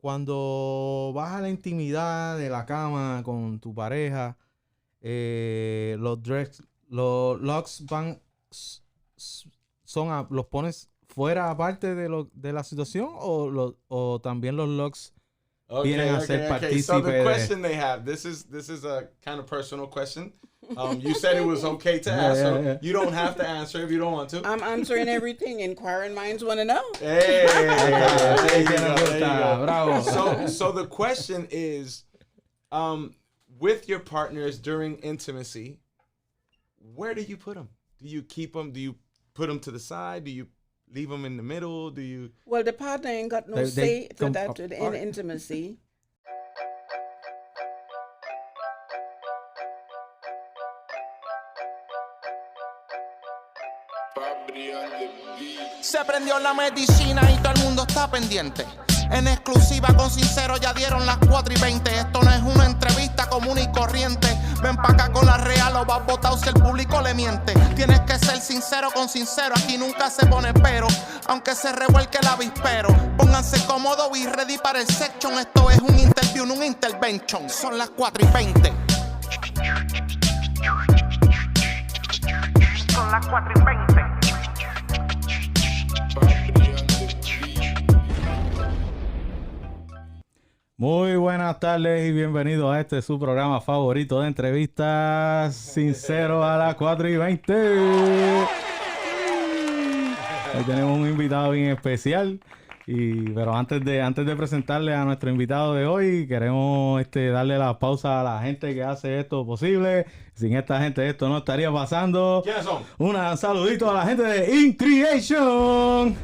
cuando vas a la intimidad de la cama con tu pareja, los locs los pones fuera aparte de la situación o también los locs vienen a ser partícipes. So the question they have, this is a kind of personal question. You said it was okay to ask, so you don't have to answer if you don't want to. I'm answering everything. Inquiring minds want to know. Hey, there you go. Bravo. So the question is, with your partners during intimacy, where do you put them? Do you keep them? Do you put them to the side? Do you leave them in the middle? Do you? Well, the partner ain't got no say to that in intimacy. Se prendió la medicina y todo el mundo está pendiente. En exclusiva con Sincero ya dieron las 4:20. Esto no es una entrevista común y corriente. Ven pa' acá con la real o vas botado si el público le miente. Tienes que ser sincero con Sincero, aquí nunca se pone pero. Aunque se revuelque el avispero. Pónganse cómodos y ready para el section. Esto es un interview, no un intervention. Son las 4:20. Son las 4:20. Muy buenas tardes y bienvenidos a este su programa favorito de entrevistas, Sincero a las 4:20. Hoy tenemos un invitado bien especial, pero antes de presentarle a nuestro invitado de hoy, queremos darle la pausa a la gente que hace esto posible. Sin esta gente esto no estaría pasando. ¿Quiénes son? Un saludito a la gente de Increation.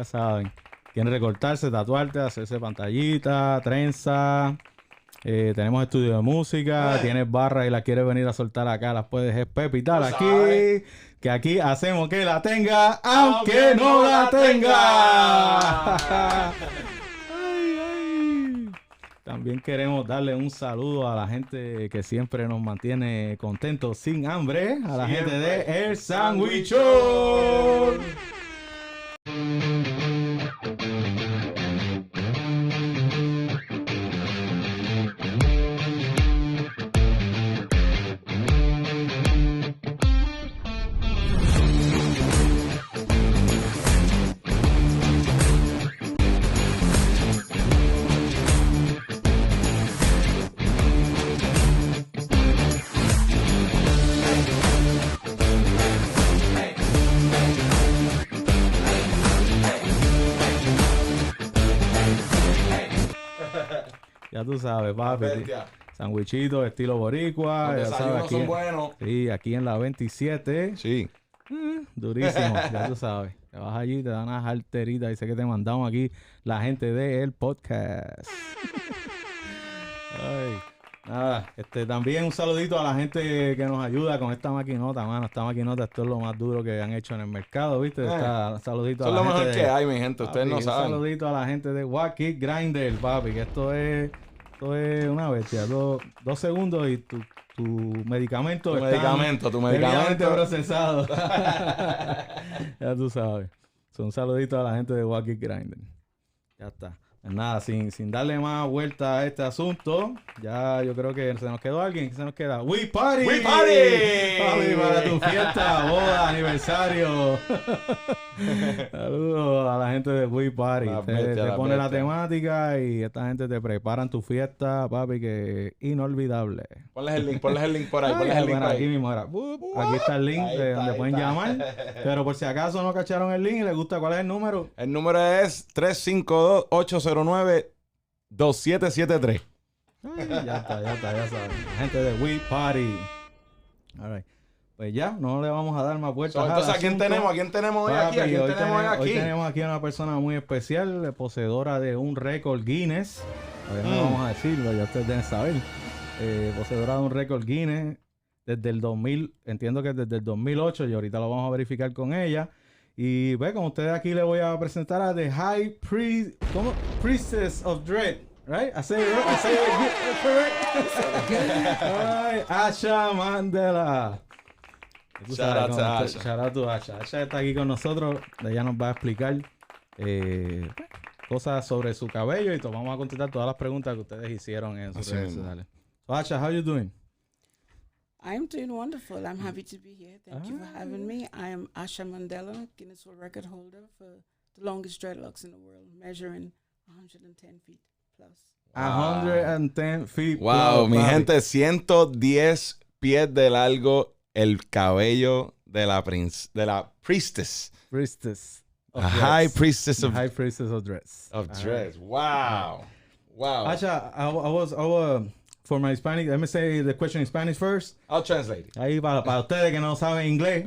Saben, quieren recortarse, tatuarte, hacerse pantallita, trenza. Tenemos estudio de música, tienes barra y la quieres venir a soltar acá, las puedes pepitar aquí, que aquí hacemos que la tenga, aunque no la tenga. Ay. También queremos darle un saludo a la gente que siempre nos mantiene contentos, sin hambre, a la gente de El Sandwichón. Ya tú sabes, papi. Sandwichitos estilo boricua. Los desayunos son buenos. Sí, aquí en la 27. Sí. Durísimo, ya tú sabes. Te vas allí, te dan unas halteritas y sé que te mandamos aquí la gente del podcast. Ay, nada, también un saludito a la gente que nos ayuda con esta maquinota, mano. Esta maquinota, esto es lo más duro que han hecho en el mercado, ¿viste? Un saludito a la gente. Eso es lo mejor que hay, mi gente. Ustedes no saben. Un saludito a la gente de Wacky Grinder, papi, que esto es una bestia. 2 segundos y tu medicamento. Tu medicamento. Procesado. Ya tú sabes. Un saludito a la gente de Wacky Grinder. Ya está. Nada, sin darle más vuelta a este asunto, ya yo creo que se nos quedó alguien. ¿Qué se nos queda? ¡We Party! ¡We Party! Papi, para tu fiesta, boda, aniversario. Saludos a la gente de We Party. Te pone la temática y esta gente te preparan tu fiesta, papi, que inolvidable. Ponles el link por ahí. Ponles el link por ahí. Aquí mismo era. Aquí está el link de donde pueden llamar. Pero por si acaso no cacharon el link y les gusta, ¿cuál es el número? El número es 352-809-2773. Ya está, ya saben. Gente de We Party. All right. Pues ya, no le vamos a dar más vueltas. Entonces, ¿a quién tenemos? Hoy aquí? Hoy tenemos aquí a una persona muy especial, poseedora de un récord Guinness. Todavía no vamos a decirlo, ya ustedes deben saber. Poseedora de un récord Guinness desde el 2000, entiendo que desde el 2008, y ahorita lo vamos a verificar con ella. Y ve, con ustedes aquí le voy a presentar a The High Priestess of Dread. Right? I say it correct. Right. Asha Mandela. Shout out to Asha. Shout out to Asha. Asha está aquí con nosotros. Ella nos va a explicar cosas sobre su cabello y vamos a contestar todas las preguntas que ustedes hicieron en sus redes sociales. So, Asha, how you doing? I'm doing wonderful. I'm happy to be here. Thank you for having me. I am Asha Mandela, Guinness World Record holder for the longest dreadlocks in the world, measuring 110 feet plus. 110 feet wow, plus. Mi gente, 110 pies de largo el cabello de la priestess. High priestess of dreads. Of dreads. Wow. Wow. Asha, I was for my Spanish, let me say the question in Spanish first. I'll translate it. Ahí para ustedes que no saben inglés,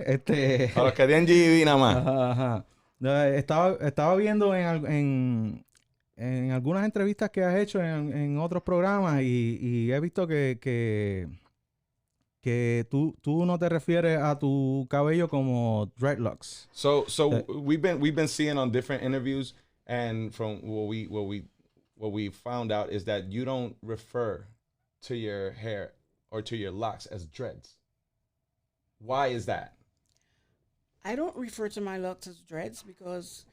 para los que tienen GED nada más. Ajá. Estaba viendo en algunas entrevistas que has hecho en otros programas y he visto que tú no te refieres a tu cabello como dreadlocks. So we've been seeing on different interviews, and from what we found out is that you don't refer to your hair or to your locks as dreads. Why is that? I don't refer to my locks as dreads because,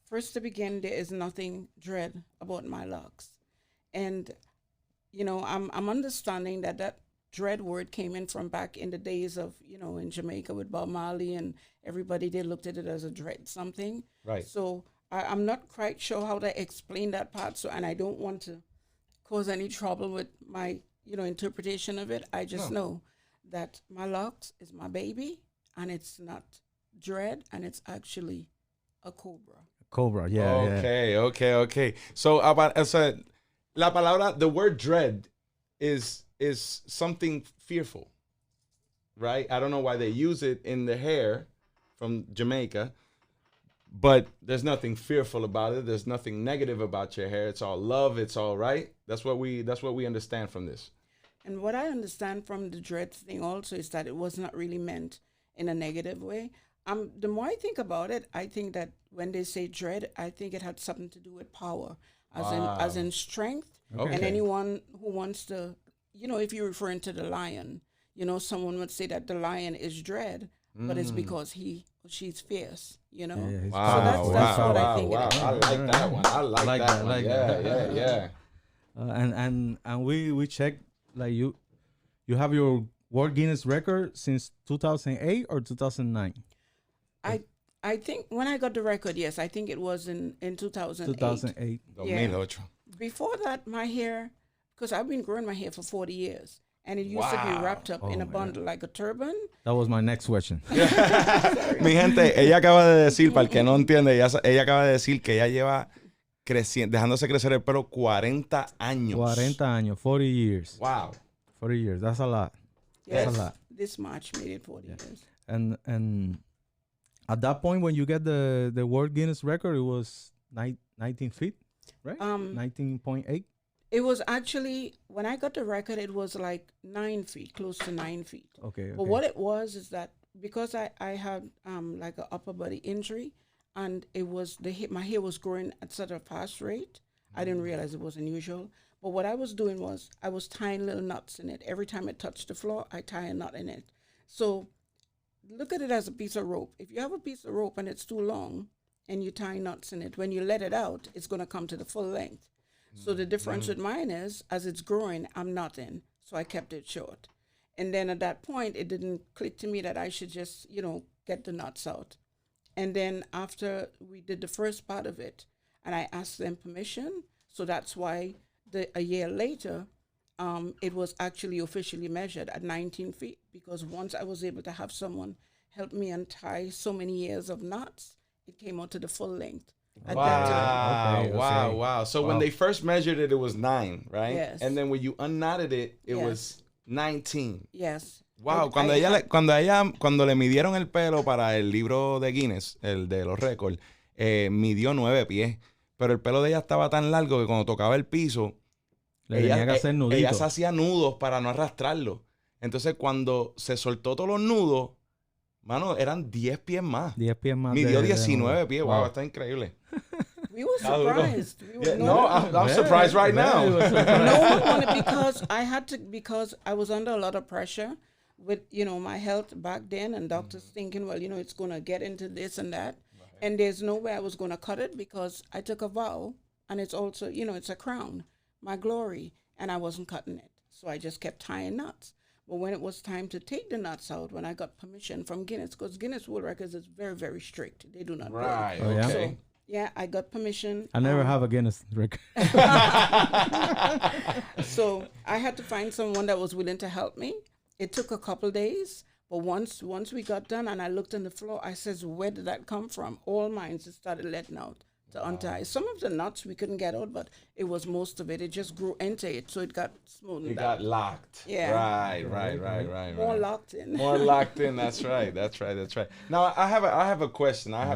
first to begin, there is nothing dread about my locks. And, you know, I'm understanding that dread word came in from back in the days of, you know, in Jamaica with Bob Marley, and everybody, they looked at it as a dread something. Right. So I'm not quite sure how to explain that part. So, and I don't want to cause any trouble with my, you know, interpretation of it. I just know that my locks is my baby, and it's not dread, and it's actually a cobra. Cobra, yeah. Okay. So la palabra, the word dread is something fearful, right? I don't know why they use it in the hair from Jamaica, but there's nothing fearful about it. There's nothing negative about your hair. It's all love. It's all right. That's what we understand from this. And what I understand from the dread thing also is that it was not really meant in a negative way. The more I think about it, I think that when they say dread, I think it had something to do with power, as in strength. Okay. And anyone who wants to, you know, if you're referring to the lion, you know, someone would say that the lion is dread, but it's because she's fierce, you know. Yeah, so that's what I think. Wow. I like that one. I like that one. Yeah. And we checked, like you have your World Guinness record since 2008 or 2009. I think when I got the record, yes, I think it was in 2008. 2008. Yeah. Before that, my hair, because I've been growing my hair for 40 years, and it used to be wrapped up in a bundle like a turban. That was my next question. Mi gente, ella acaba de decir, para el que no entiende, ella acaba de decir que ella lleva dejándose crecer el pelo 40 años. 40 años, 40 years. Wow. 40 years, that's a lot. Yes, that's a lot. This March made it 40 years. And at that point, when you get the World Guinness record, it was 19 feet, right? 19.8. It was actually, when I got the record, it was like 9 feet, close to 9 feet. Okay. But what it was is that because I had like an upper body injury, and it was my hair was growing at such a fast rate, I didn't realize it was unusual. But what I was doing was I was tying little knots in it. Every time it touched the floor, I tie a knot in it. So look at it as a piece of rope. If you have a piece of rope and it's too long, and you tie knots in it. When you let it out, it's going to come to the full length. So the difference with mine is, as it's growing, I'm knotting. So I kept it short. And then at that point, it didn't click to me that I should just, get the knots out. And then after we did the first part of it, and I asked them permission, so that's why a year later, it was actually officially measured at 19 feet, because once I was able to have someone help me untie so many years of knots, it came out to the full length. At that time. Wow. So when they first measured it, it was 9, right? Yes. And then when you unknotted it, it was 19. Yes. Wow, cuando le midieron el pelo para el libro de Guinness, el de los récords, midió 9 pies. Pero el pelo de ella estaba tan largo que cuando tocaba el piso, ella se hacía nudos para no arrastrarlo. Entonces, cuando se soltó todos los nudos, mano, eran 10 pies más. 10 pies más. Midió 19 pies. Wow, está increíble. We were surprised. I'm surprised right now. No one wanted, because I was under a lot of pressure with, my health back then, and doctors thinking, well, it's going to get into this and that. Right. And there's no way I was going to cut it, because I took a vow, and it's also, it's a crown, my glory, and I wasn't cutting it. So I just kept tying knots. But when it was time to take the knots out, when I got permission from Guinness, because Guinness World Records is very, very strict. They do not Right, play. okay. So, yeah, I got permission. I never have a Guinness record. So I had to find someone that was willing to help me. It took a couple days, but once we got done and I looked on the floor, I says, where did that come from? All mine just started letting out to untie. Some of the knots we couldn't get out, but it was most of it. It just grew into it, so it got smoothed out. It got locked. Yeah. Right. More locked in. More locked in. That's right. Now I have a question. I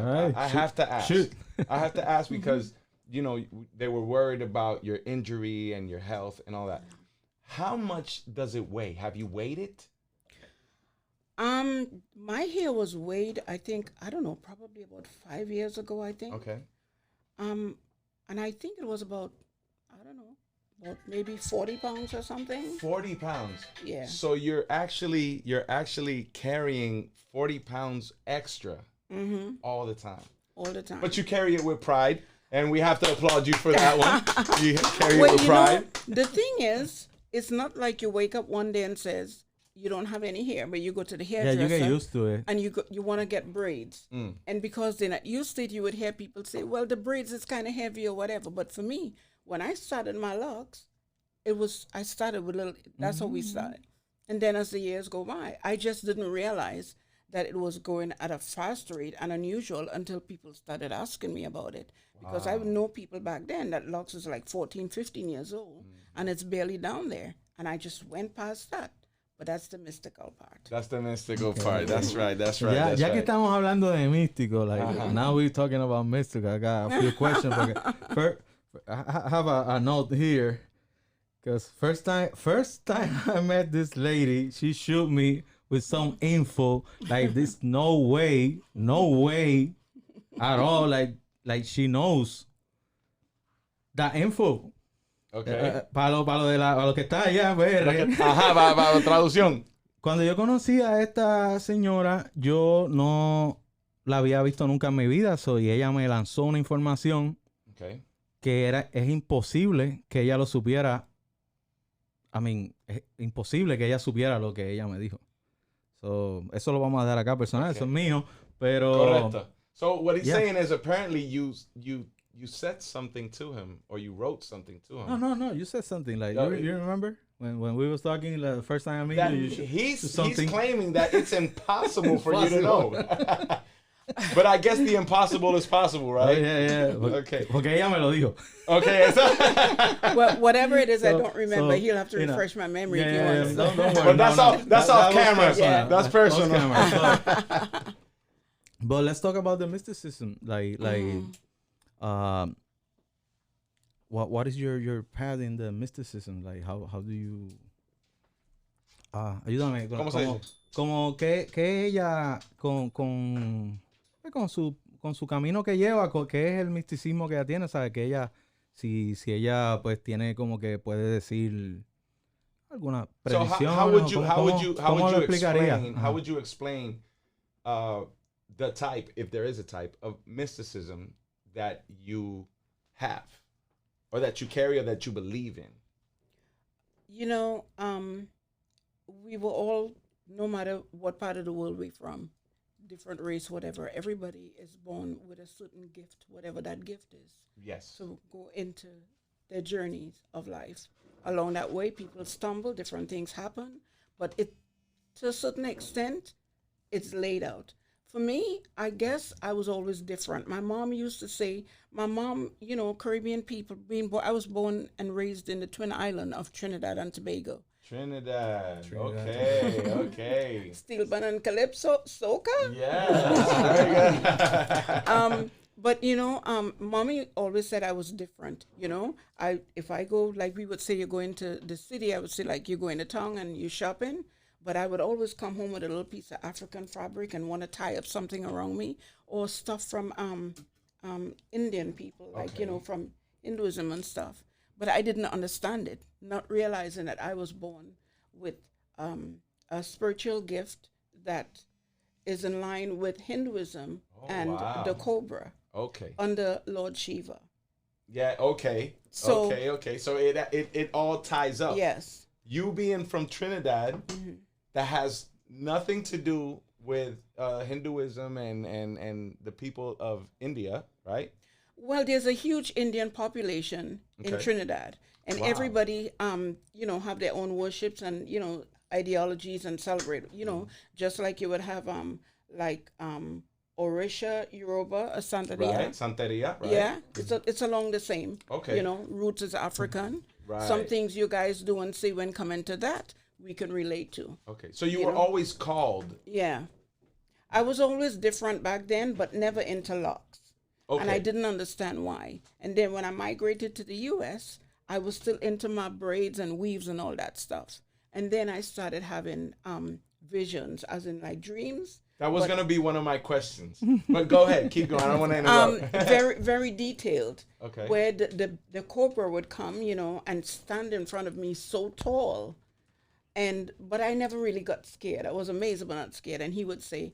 have to ask. Shoot. I have to ask because they were worried about your injury and your health and all that. How much does it weigh? Have you weighed it? My hair was weighed, I think, I don't know, probably about 5 years ago, I think. Okay. And I think it was about maybe 40 pounds or something. 40 pounds. Yeah. So you're actually carrying 40 pounds extra all the time. All the time. But you carry it with pride, and we have to applaud you for that one. You carry it with pride. The thing is, it's not like you wake up one day and says you don't have any hair, but you go to the hairdresser. Yeah, you get used to it. And you want to get braids. And because they're not used to it, you would hear people say, well, the braids is kind of heavy or whatever. But for me, when I started my locks, I started with little, that's how we started. And then as the years go by, I just didn't realize that it was going at a fast rate and unusual until people started asking me about it. Because I would know people back then that locks is like 14, 15 years old, and it's barely down there. And I just went past that. But that's the mystical part. That's the mystical part. That's right. Ya que estamos hablando de místico, now we're talking about mystical. I got a few questions. First, I have a note here. Because first time I met this lady, she shoot me with some info like this. No way at all. Like she knows that info. Okay. Para lo que está allá, Para la traducción. Cuando yo conocí a esta señora, yo no la había visto nunca en mi vida, y ella me lanzó una información que es imposible que ella lo supiera. Es imposible que ella supiera lo que ella me dijo. Eso lo vamos a dar acá personal, eso es mío, pero... Correcto. So what he's saying is apparently you said something to him, or you wrote something to him. No. You said something like you remember when we was talking the first time I met you. He's claiming that it's impossible for you to know. But I guess the impossible is possible, right? Yeah. Okay. Porque ella me lo dijo. Okay. Well, whatever it is, I don't remember. He'll have to refresh my memory if he wants. Don't worry. But that's off camera. Yeah. That's personal. But let's talk about the mysticism. What is your path in the mysticism? Like how do you ayúdame. ¿Cómo se dice? Como que ella con su camino que lleva, que es el misticismo que ella tiene, ¿sabes? Que ella si ella pues tiene como que puede decir alguna predicción. So how would you explain the type, if there is a type of mysticism that you have, or that you carry, or that you believe in? You know, we were all, no matter what part of the world we're from, different race, whatever, everybody is born with a certain gift, whatever that gift is. Yes. To go into their journeys of life. Along that way, people stumble, different things happen, but it, to a certain extent, it's laid out. For me, I guess I was always different. My mom used to say, my mom, you know, Caribbean people, I was born and raised in the Twin Island of Trinidad and Tobago. Trinidad. Okay, okay. Steel Band and Calypso, soca? Yeah. But you know, mommy always said I was different. You know, if I go, like we would say, you go into the city, I would say like you go into town and you shopping. But I would always come home with a little piece of African fabric and want to tie up something around me, or stuff from Indian people, like you know, from Hinduism and stuff. But I didn't understand it, not realizing that I was born with a spiritual gift that is in line with Hinduism and the cobra. Okay. Under Lord Shiva. Yeah. Okay. So, okay. So it all ties up. Yes. You being from Trinidad, that has nothing to do with Hinduism and the people of India, right? Well, there's a huge Indian population in Trinidad, and everybody, you know, have their own worships and you know ideologies and celebrate. You know, just like you would have Orisha, Yoruba, or Santeria. Right, Santeria, right? Yeah, it's along the same. Okay. You know, roots is African. Right. Some things you guys do and say when come into that, we can relate to. Okay, so you were always called. Yeah. I was always different back then, but never into locks. Okay. And I didn't understand why. And then when I migrated to the U.S., I was still into my braids and weaves and all that stuff. And then I started having visions, as in like dreams. That was going to be one of my questions. But go ahead, keep going. I don't want to interrupt. Very, very detailed. Okay. Where the cobra would come, you know, and stand in front of me so tall. But I never really got scared. I was amazed but not scared. And he would say,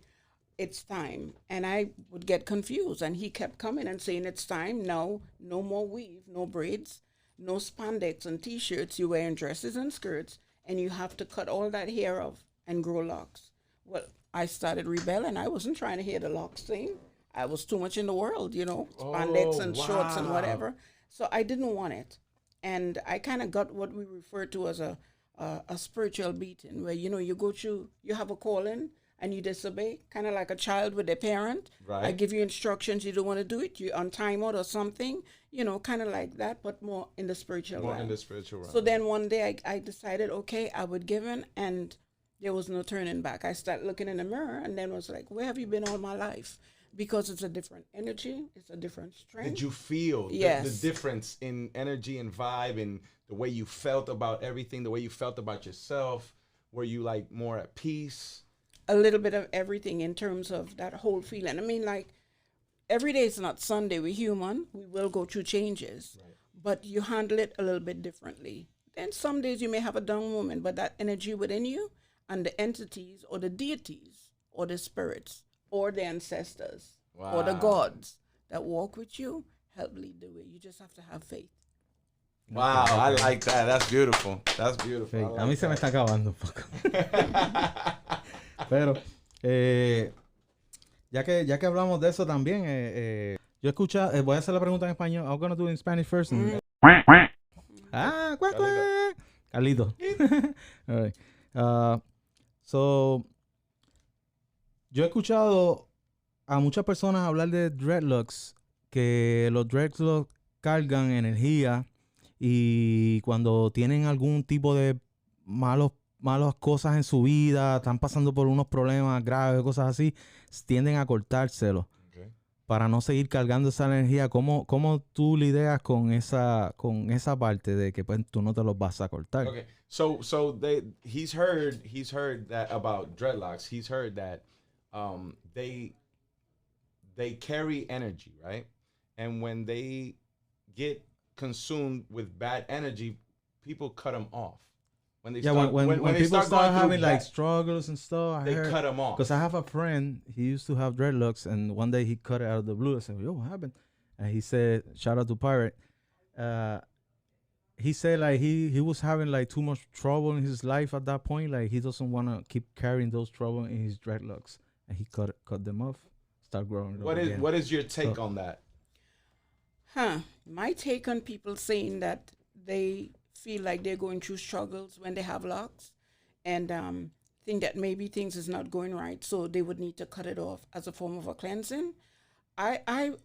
it's time. And I would get confused. And he kept coming and saying, it's time. No more weave, no braids, no spandex and T-shirts. You're wearing dresses and skirts. And you have to cut all that hair off and grow locks. Well, I started rebelling. I wasn't trying to hear the locks thing. I was too much in the world, you know, spandex and shorts and whatever. So I didn't want it. And I kind of got what we refer to as a spiritual beating, where, you know, you go through, you have a calling and you disobey, kind of like a child with their parent. Right. I give you instructions, you don't want to do it, you're on timeout or something, you know, kind of like that, but more in the spiritual realm. More in the spiritual realm. So then one day I decided, okay, I would give in, and there was no turning back. I started looking in the mirror and then was like, where have you been all my life? Because it's a different energy, it's a different strength. Did you feel the difference in energy and vibe and the way you felt about everything, the way you felt about yourself? Were you like more at peace? A little bit of everything in terms of that whole feeling. I mean, like, every day is not Sunday. We're human. We will go through changes. Right. But you handle it a little bit differently. Then some days you may have a down moment, but that energy within you and the entities or the deities or the spirits or the ancestors or the gods that walk with you help lead the way. You just have to have faith. Wow, I like that. That's beautiful. That's beautiful. Like a mí se me está acabando un poco. Pero, ya que hablamos de eso también, yo escucho, voy a hacer la pregunta en español. I'm gonna do it in Spanish first. Carlito. All right. So, yo he escuchado a muchas personas hablar de dreadlocks, que los dreadlocks cargan energía y cuando tienen algún tipo de malas cosas en su vida, están pasando por unos problemas graves, cosas así, tienden a cortárselo para no seguir cargando esa energía. ¿Cómo tú lidias con esa parte de que pues, tú no te los vas a cortar? Okay. So he's heard that about dreadlocks. He's heard that they carry energy, right? And when they get consumed with bad energy, people cut them off. When they Yeah, start, when they people start start going through having like that, struggles and stuff, they cut them off. Because I have a friend, he used to have dreadlocks, and one day he cut it out of the blue. I said, "Yo, what happened?" And he said, "Shout out to Pirate." He said like he was having like too much trouble in his life at that point. Like he doesn't want to keep carrying those trouble in his dreadlocks, and he cut them off, start growing. What is your take on that? My take on people saying that they feel like they're going through struggles when they have locks, and think that maybe things is not going right, so they would need to cut it off as a form of a cleansing. I'm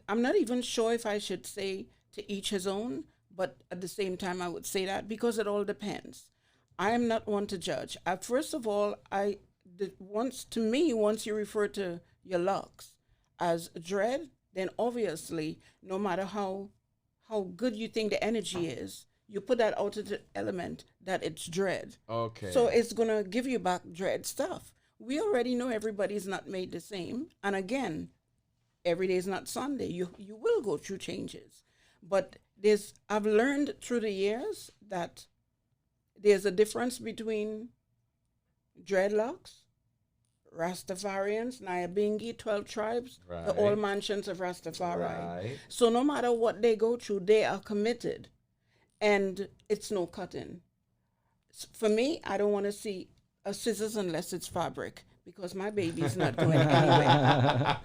not even sure if I should say to each his own, but at the same time I would say that because it all depends. I am not one to judge. First of all, once you refer to your locks as dread, then obviously no matter how good you think the energy is, you put that out of the element that it's dread. Okay. So it's gonna give you back dread stuff. We already know everybody's not made the same, and again, every day is not Sunday. You will go through changes. But I've learned through the years that there's a difference between dreadlocks, Rastafarians, Nyabingi, 12 tribes, the all mansions of Rastafari. Right. So no matter what they go through, they are committed. And it's no cutting. For me, I don't want to see a scissors unless it's fabric because my baby's not going anywhere.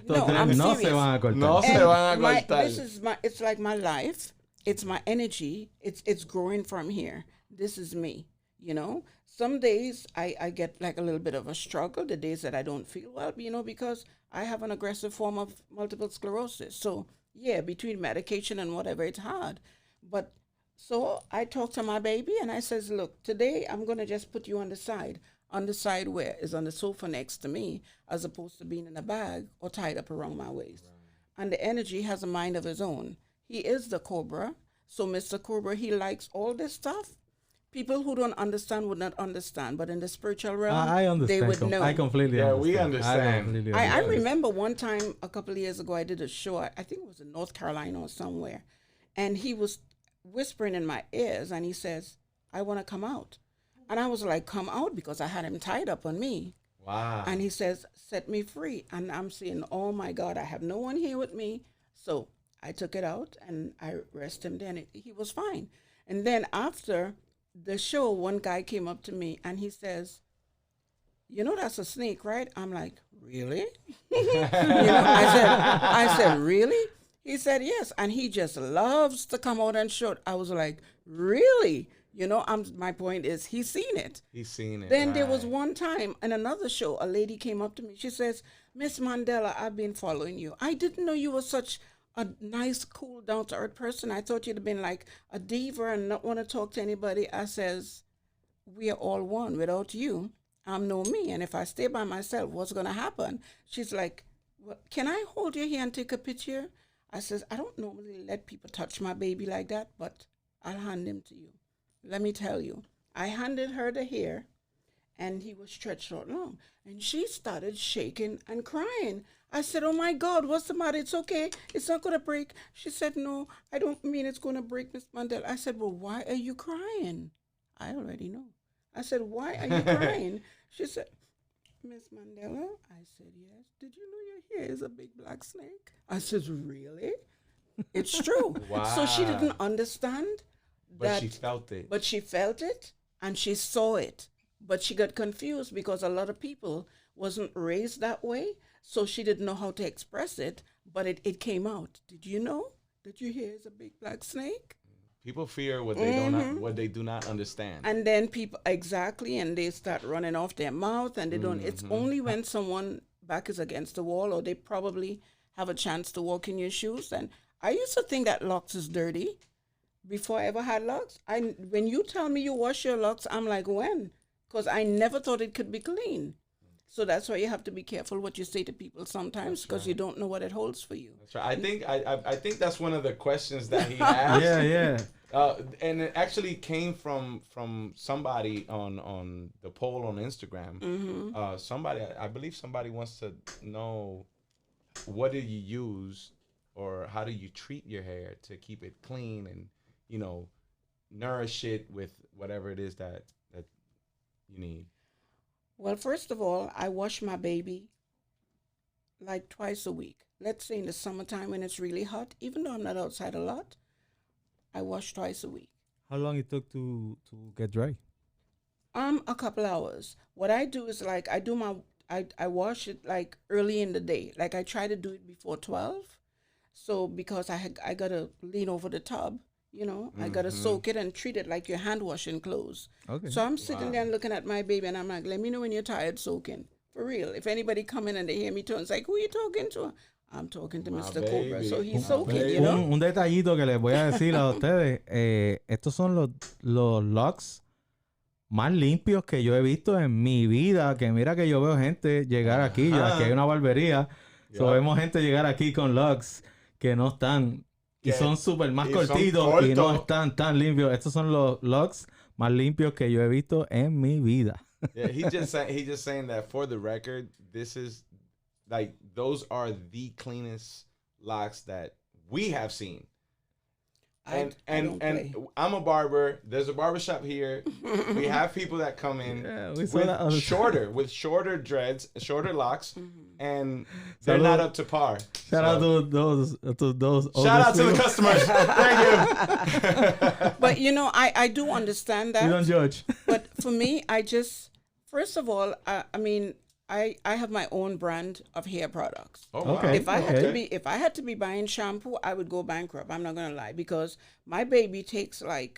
No, I'm no serious. se van a cortar. No se van a cortar. It's like my life. It's my energy. It's growing from here. This is me, you know. Some days I get like a little bit of a struggle, the days that I don't feel well, you know, because I have an aggressive form of multiple sclerosis. So, yeah, between medication and whatever, it's hard. But so I talk to my baby and I says, look, today I'm going to just put you on the side. On the side where is on the sofa next to me, as opposed to being in a bag or tied up around my waist. Right. And the energy has a mind of his own. He is the Cobra. So Mr. Cobra, he likes all this stuff. People who don't understand would not understand, but in the spiritual realm, I understand. they would know. I completely understand. We understand. I remember one time a couple of years ago, I did a show. I think it was in North Carolina or somewhere. And he was whispering in my ears and he says, I want to come out. And I was like, come out, because I had him tied up on me. Wow. And he says, set me free. And I'm saying, oh my God, I have no one here with me. So I took it out and I rested him there, and he was fine. And then after the show, one guy came up to me and he says, you know, that's a snake, right? I'm like, really? I said, really? He said, yes. And he just loves to come out and show it. I was like, really? You know, my point is, he's seen it. He's seen it. Then there was one time in another show, a lady came up to me. She says, Miss Mandela, I've been following you. I didn't know you were such a nice, cool, down-to-earth person. I thought you'd have been like a diva and not want to talk to anybody. I says, we are all one. Without you, I'm no me. And if I stay by myself, what's going to happen? She's like, well, can I hold your hand and take a picture? I says, I don't normally let people touch my baby like that, but I'll hand him to you. Let me tell you, I handed her the hair, and he was stretched out long. And she started shaking and crying. I said, oh, my God, what's the matter? It's okay. It's not going to break. She said, no, I don't mean it's going to break, Miss Mandela. I said, well, why are you crying? I already know. I said, why are you crying? She said, Miss Mandela. I said, yes. Did you know your hair is a big black snake? I said, really? It's true. Wow. So she didn't understand. But she felt it. But she felt it and she saw it. But she got confused because a lot of people wasn't raised that way. So she didn't know how to express it, but it came out. Did you know that your hair is a big black snake? People fear what they do not understand. And then people, exactly, and they start running off their mouth and they don't. It's only when someone back is against the wall or they probably have a chance to walk in your shoes. And I used to think that locks is dirty. Before I ever had locks, when you tell me you wash your locks, I'm like, when? Because I never thought it could be clean. So that's why you have to be careful what you say to people sometimes, because you don't know what it holds for you. That's right. I think that's one of the questions that he asked. Yeah. And it actually came from somebody on the poll on Instagram. Mm-hmm. I believe somebody wants to know, what do you use or how do you treat your hair to keep it clean and, you know, nourish it with whatever it is that you need? Well, first of all, I wash my baby like twice a week. Let's say in the summertime when it's really hot, even though I'm not outside a lot, I wash twice a week. How long it took to get dry? A couple hours. What I do is like I wash it like early in the day. Like I try to do it before 12. So because I gotta lean over the tub, I gotta soak it and treat it like you're hand washing clothes. Okay. So I'm sitting there and looking at my baby and I'm like, let me know when you're tired soaking. For real. If anybody come in and they hear me talking, it's like, who are you talking to? I'm talking to Mr. Cobra. So he's soaking, you know. Un detallito que les voy a decir a ustedes. Estos son los locs más limpios que yo he visto en mi vida. Que mira que yo veo gente llegar aquí. Aquí hay una barbería. So vemos gente llegar aquí con locs que no están... Y son súper más cortitos y no están tan limpios. Estos son los locs más limpios que yo he visto en mi vida. Yeah, he just saying that for the record, this is like those are the cleanest locks that we have seen. And I'm a barber. There's a barber shop here. We have people that come in with shorter dreads, shorter locks, and they're not up to par. Shout out to those. Shout out to the customers. Thank you. But I do understand that. You don't judge. But for me, first of all, I have my own brand of hair products. Oh, wow. Okay. If I had to be buying shampoo, I would go bankrupt. I'm not gonna lie, because my baby takes I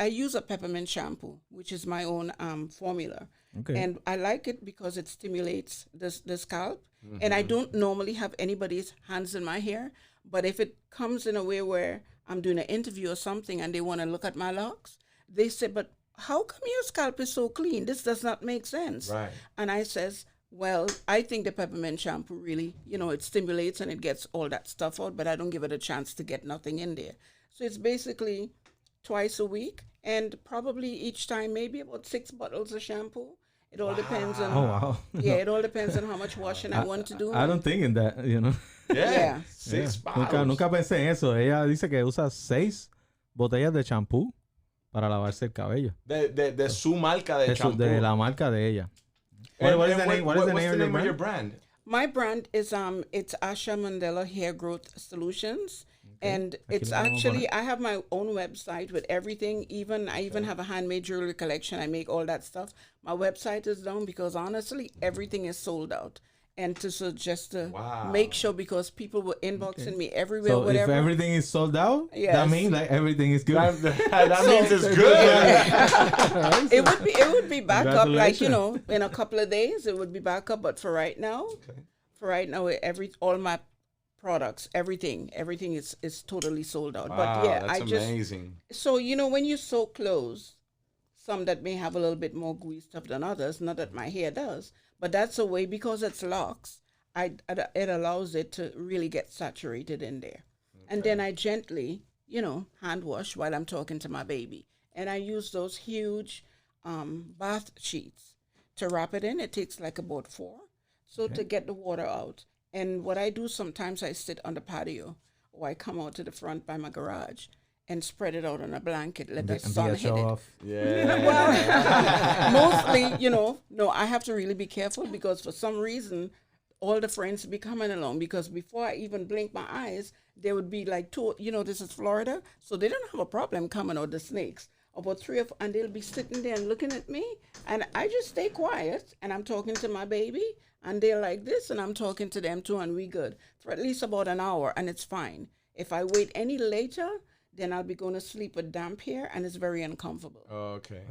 use a peppermint shampoo, which is my own formula, and I like it because it stimulates the scalp. And I don't normally have anybody's hands in my hair, but if it comes in a way where I'm doing an interview or something and they want to look at my locks, they say, "But how come your scalp is so clean? This does not make sense." Right. And I says, well, I think the peppermint shampoo really, it stimulates and it gets all that stuff out, but I don't give it a chance to get nothing in there. So it's basically twice a week, and probably each time maybe about 6 bottles of shampoo. It all depends on. Oh, wow. Yeah, it all depends on how much washing I want to do. I don't think in that, Yeah. 6 bottles. Nunca pensé en eso. Ella dice que usa 6 botellas de champú para lavarse el cabello. De su marca de champú. De la marca de ella. What is the name of your brand? My brand is it's Asha Mandela Hair Growth Solutions. And it's actually, I have my own website with everything. I even have a handmade jewelry collection. I make all that stuff. My website is down because honestly, everything is sold out. And just to make sure, because people were inboxing me everywhere, so whatever. If everything is sold out, yes. That means like everything is good. That means it's good. It would be back up, like, in a couple of days, it would be back up. But for right now, all my products, everything is totally sold out. Wow, but yeah, that's amazing. So when you sew clothes, some that may have a little bit more gooey stuff than others, not that my hair does, but that's a way, because it's locks, it allows it to really get saturated in there. Okay. And then I gently, hand wash while I'm talking to my baby. And I use those huge bath sheets to wrap it in. It takes like about 4. So to get the water out. And what I do sometimes, I sit on the patio, or I come out to the front by my garage and spread it out on a blanket, let the sun hit it. Off. Yeah. Well, mostly, no, I have to really be careful, because for some reason, all the friends be coming along, because before I even blink my eyes, they would be like, this is Florida, so they don't have a problem coming out, the snakes. About 3 of, and they'll be sitting there and looking at me, and I just stay quiet, and I'm talking to my baby, and they're like this, and I'm talking to them too, and we good for at least about an hour, and it's fine. If I wait any later, then I'll be going to sleep with damp hair, and it's very uncomfortable. Okay.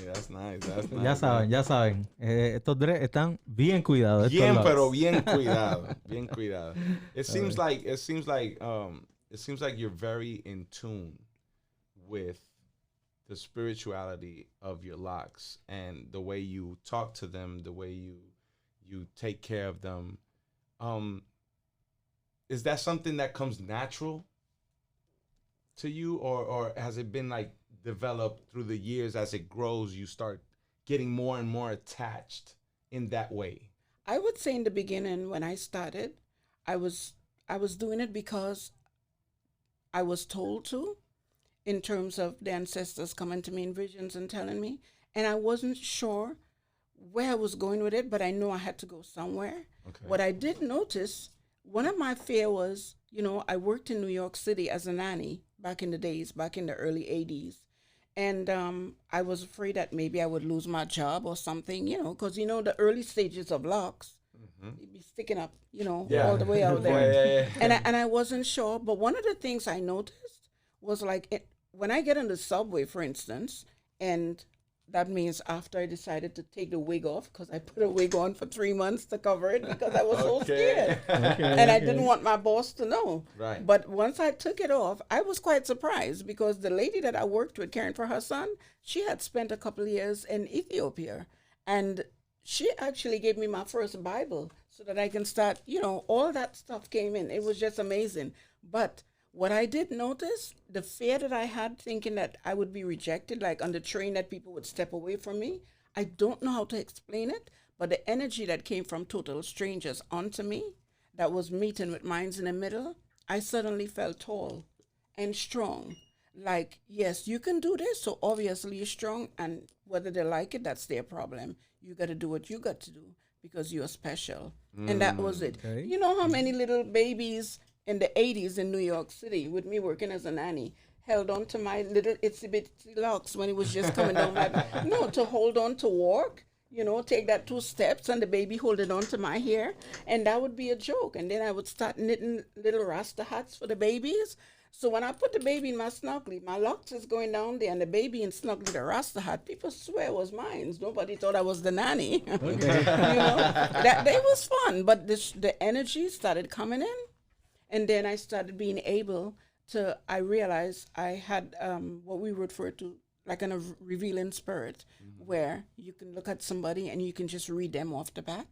That's nice. Ya saben. Estos dreads están bien cuidados. Pero bien cuidado. It seems like you're very in tune with the spirituality of your locks and the way you talk to them, the way you take care of them. Is that something that comes natural to you, or has it been like developed through the years? As it grows, you start getting more and more attached in that way? I would say in the beginning, when I started, I was doing it because I was told to, in terms of the ancestors coming to me in visions and telling me. And I wasn't sure where I was going with it, but I knew I had to go somewhere. Okay. What I did notice, one of my fear was, I worked in New York City as a nanny back in the days, back in the early 80s. And I was afraid that maybe I would lose my job or something, because, the early stages of locks, it'd be sticking up, all the way out there. And I wasn't sure. But one of the things I noticed was like when I get on the subway, for instance, and that means after I decided to take the wig off, because I put a wig on for 3 months to cover it because I was so scared. And I didn't want my boss to know. Right. But once I took it off, I was quite surprised because the lady that I worked with caring for her son, she had spent a couple of years in Ethiopia. And she actually gave me my first Bible so that I can start, all that stuff came in. It was just amazing. But what I did notice, the fear that I had thinking that I would be rejected, like on the train that people would step away from me, I don't know how to explain it, but the energy that came from total strangers onto me, that was meeting with minds in the middle, I suddenly felt tall and strong. Like, yes, you can do this, so obviously you're strong, and whether they like it, that's their problem. You got to do what you got to do because you're special. And that was it. Okay. You know how many little babies in the 80s in New York City, with me working as a nanny, held on to my little itsy bitsy locks when it was just coming down my back. No, to hold on to walk, take that 2 steps and the baby holding on to my hair. And that would be a joke. And then I would start knitting little Rasta hats for the babies. So when I put the baby in my snuggly, my locks is going down there and the baby in snuggly, the Rasta hat, people swear it was mine. Nobody thought I was the nanny. Okay. That day was fun, but the energy started coming in. And then I started being able to, I realized I had what we refer to like a revealing spirit, where you can look at somebody and you can just read them off the bat.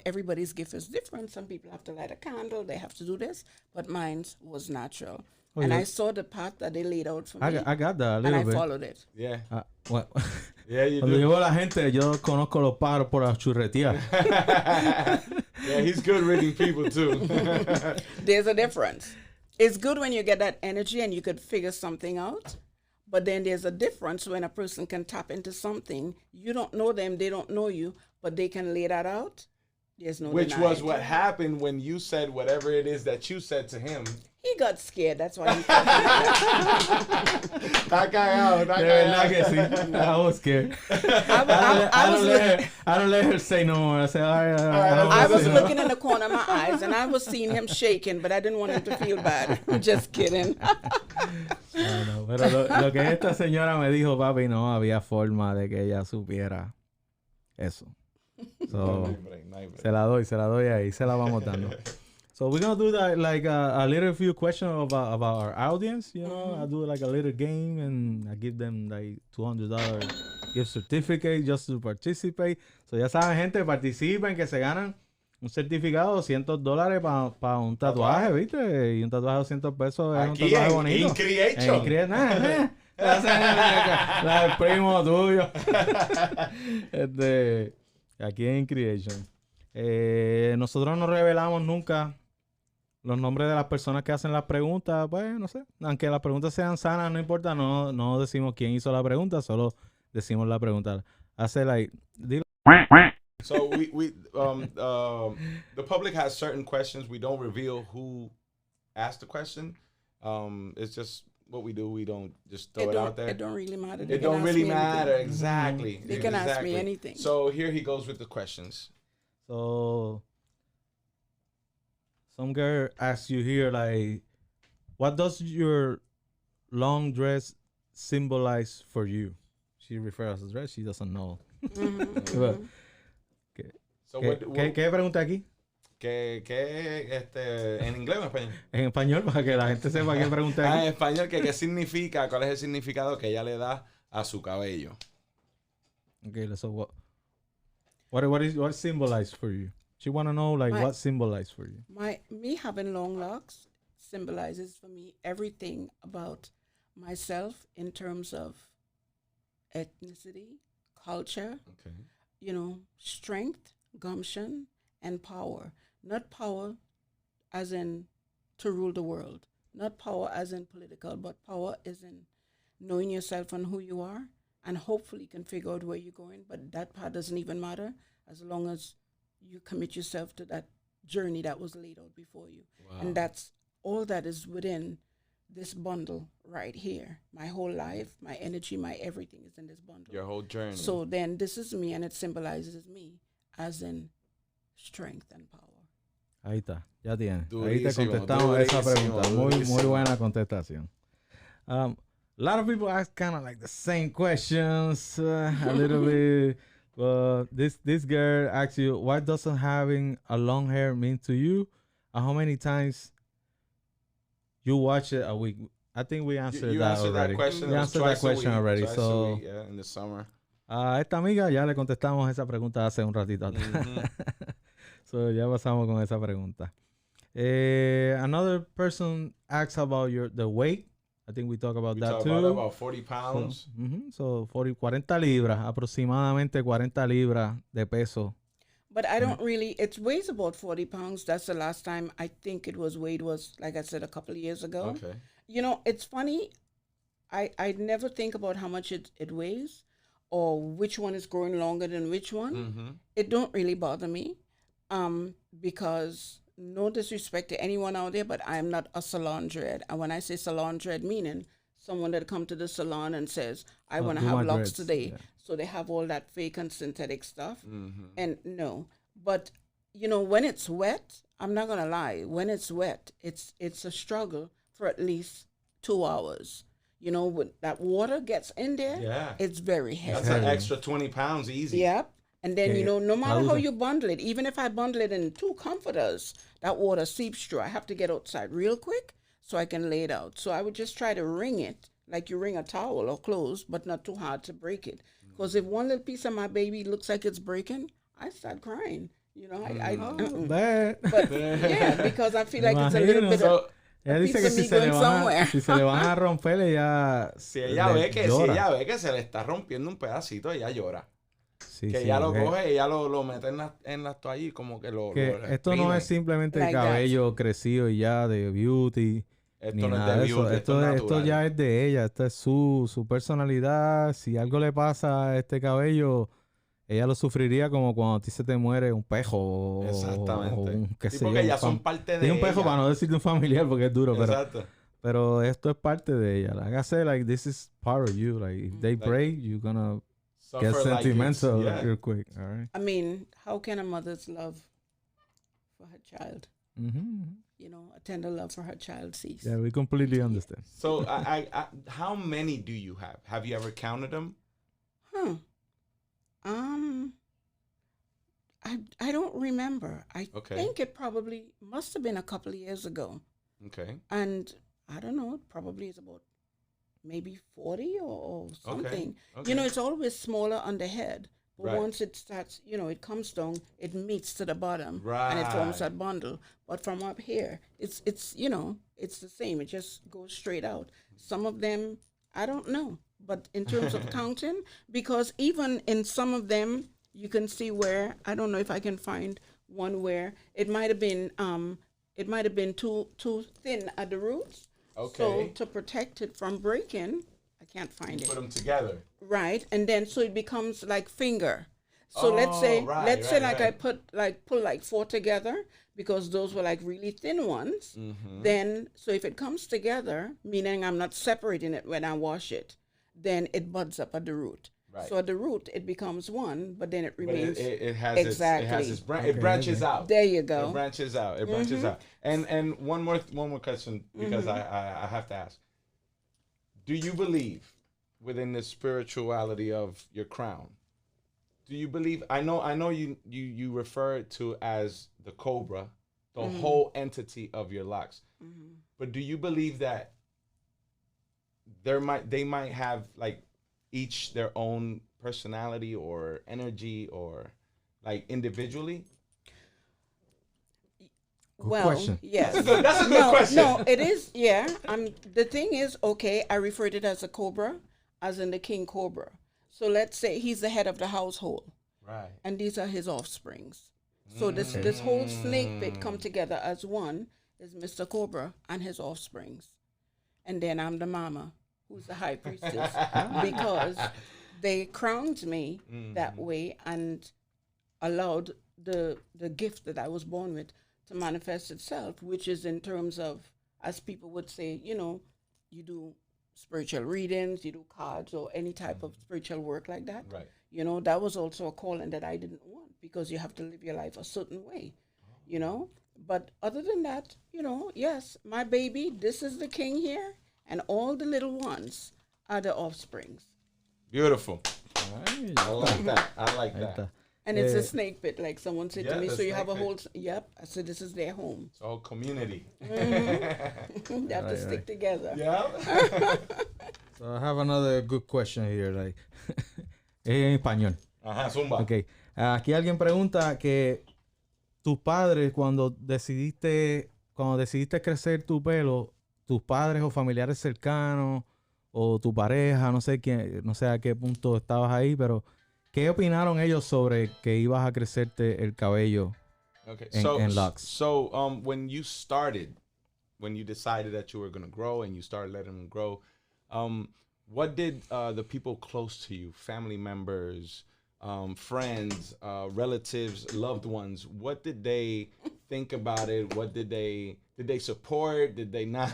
Everybody's gift is different. Some people have to light a candle, they have to do this, but mine was natural. Oh, and yeah. I saw the path that they laid out for me, I got that a and little I bit. followed it. Yeah. Well, Yeah, you cuando do. llegó la gente, yo conozco los pájaros por la churretear. Yeah, he's good reading people too. There's a difference. It's good when you get that energy and you could figure something out. But then there's a difference when a person can tap into something. You don't know them, they don't know you, but they can lay that out. There's no Which denying. was what happened when you said whatever it is that you said to him. He got scared. That's why he Está cagado, está De verdad cagado. que sí. I was scared. I I don't let her say no more. I say, I was looking in the corner of my eyes and I was seeing him shaking, but I didn't want him to feel bad. Just kidding. No, pero lo que esta señora me dijo, papi, no había forma de que ella supiera eso. So, se la doy ahí, se la vamos dando. So we're gonna do that like a little few questions about our audience, I do like a little game and I give them like $200 gift certificate just to participate. So ya saben, gente, participen, que se ganan un certificado de $200 para un tatuaje, ¿viste? Y un tatuaje de 200 pesos es un Aquí tatuaje en bonito. Creation. La del primo tuyo. Aquí en Creation. Nosotros no revelamos nunca los nombres de las personas que hacen las preguntas. Pues no sé, aunque las preguntas sean sanas, no importa, no decimos quién hizo la pregunta, solo decimos la pregunta. Hace like, dilo. So the public has certain questions. We don't reveal who asked the question. It's just what we do. We don't just throw it out there. It don't really matter. It don't really matter. Exactly. They can ask me Exactly. anything. So here he goes with the questions. So some girl asks you here, like, what does your long dress symbolize for you? She refers to dress. She doesn't know. So ¿Qué pregunta aquí? ¿En inglés o en español? En español, para que la gente sepa qué pregunta En aquí. español, ¿qué significa? ¿Cuál es el significado que ella le da a su cabello? Okay, so what symbolize for you? She want to know like what symbolize for you. Me having long locks symbolizes for me everything about myself in terms of ethnicity, culture, Okay. strength, gumption, and power. Not power as in to rule the world. Not power as in political, but power is in knowing yourself and who you are, and hopefully can figure out where you're going. But that part doesn't even matter as long as you commit yourself to that journey that was laid out before you. And that's all that is within this bundle right here. My whole life, my energy, my everything is in this bundle. Your whole journey. So then this is me, and it symbolizes me as in strength and power. Ahí está, ya tienes. Ahí te Durísimo, contestamos esa durísimo, pregunta. Muy durísimo. buena contestación. A lot of people ask kind of like the same questions, a little bit. This girl asks you, what doesn't having a long hair mean to you? And how many times you watch it a week? I think we answered You that answered already. that question. We It was answered that twice a question week, already. twice a So week, yeah, in the summer. a esta amiga ya le contestamos esa pregunta hace un ratito atrás. So ya pasamos con esa pregunta. Another person asks about the weight. I think we talk about We that talk too. about 40 pounds. So 40 libras, aproximadamente 40 libras de peso. But I don't really, it weighs about 40 pounds. That's the last time I think it was weighed was, like I said, a couple of years ago. Okay. You know, it's funny. I never think about how much it weighs or which one is growing longer than which one. Mm-hmm. It don't really bother me because no disrespect to anyone out there, but I'm not a salon dread. And when I say salon dread, meaning someone that come to the salon and says, I want to do have my locks dreads, today. yeah. So they have all that fake and synthetic stuff. Mm-hmm. And no, but you know, when it's wet, I'm not going to lie. When it's wet, it's a struggle for at least 2 hours. You know, when that water gets in there, Yeah. it's very heavy. That's an extra 20 pounds easy. Yep. And then, Okay. you know, no matter how Traduce. you bundle it, even if I bundle it in 2 comforters, that water seeps through. I have to get outside real quick so I can lay it out. So I would just try to wring it like you wring a towel or clothes, but not too hard to break it. Because if one little piece of my baby looks like it's breaking, I start crying. You know, Bad. But yeah, because I feel like it's a little Imagino. bit of Ella dice piece que of me going somewhere. si se le van a romper, ella Si ella, ve que, si llora. ella ve que se le está rompiendo un pedacito, ella llora. Sí, Que sí, ella lo que- coge, ella lo mete en las toallas y como que lo que esto no exprime. es simplemente Like that. cabello crecido y ya de beauty. Esto Ni no es nada de de eso. beauty, esto es Esto natural. ya es de ella. Esta es su personalidad. Si algo le pasa a este cabello, ella lo sufriría como cuando a ti se te muere un pejo o Exactamente. un, qué Sí, sé porque yo, ya un son parte de sí, un pejo ella. para no decirte un familiar porque es duro, Exacto. pero esto es parte de ella. Like I said, like this is part of you. Like if they Like- break, you're gonna Suffer get like it's- sentimental yeah. real quick. All right. I mean, how can a mother's love for her child, Mm-hmm. you know, a tender love for her child cease? Yeah, we completely understand. So, how many do you have? Have you ever counted them? I don't remember. I Okay. think it probably must have been a couple of years ago. Okay. And I don't know, it probably is about maybe 40 or something. Okay. You know, it's always smaller on the head. But Right. once it starts, you know, it comes down, it meets to the bottom. And it forms Right. that bundle. But from up here, it's you know, it's the same. It just goes straight out. Some of them, I don't know. But in terms of counting, because even in some of them, you can see where, I don't know if I can find one where it might have been too thin at the roots. Okay. So to protect it from breaking, I can't find Put it. them together. Right, and then so it becomes like finger. So let's say right. I pull like 4 together because those were like really thin ones. Mm-hmm. Then so if it comes together, meaning I'm not separating it when I wash it, then it buds up at the root. Right. So at the root it becomes one, but then it But remains. it has Exactly. it branches out. There you It go. branches out. It branches out. And one more question because I have to ask. Do you believe within the spirituality of your crown? Do you believe? I know you refer it to as the cobra, the whole entity of your locks. But do you believe that they might have like each their own personality or energy or like individually? Well, question. yes. That's a good question. No, it is. Yeah. The thing is, okay, I referred it as a cobra, as in the king cobra. So let's say he's the head of the household, Right. and these are his offsprings. So this whole snake bit come together as one is Mr. Cobra and his offsprings, and then I'm the mama who's the high priestess, because they crowned me that way and allowed the gift that I was born with to manifest itself, which is in terms of, as people would say, you know, you do spiritual readings, you do cards or any type of spiritual work like that. Right. You know, that was also a calling that I didn't want, because you have to live your life a certain way, you know. But other than that, you know, yes, my baby, this is the king here, and all the little ones are the offsprings. Beautiful. I like that. I like that. And it's a snake pit, like someone said to me. the So you have a snake whole, yep. I said, this is their home. It's all community. They have to stick together. Yeah. So I have another good question here, like, en español. Ajá, zumba. Okay. Aquí alguien pregunta que tus padres, cuando decidiste crecer tu pelo, tus padres o familiares cercanos o tu pareja, no sé quién, no sé a qué punto estabas ahí, pero ¿qué opinaron ellos sobre que ibas a crecerte el cabello Okay. en locks? So when you decided that you were going to grow and you started letting them grow, what did the people close to you, family members, friends, relatives, loved ones, what did they think about it? What did they support? Did they not?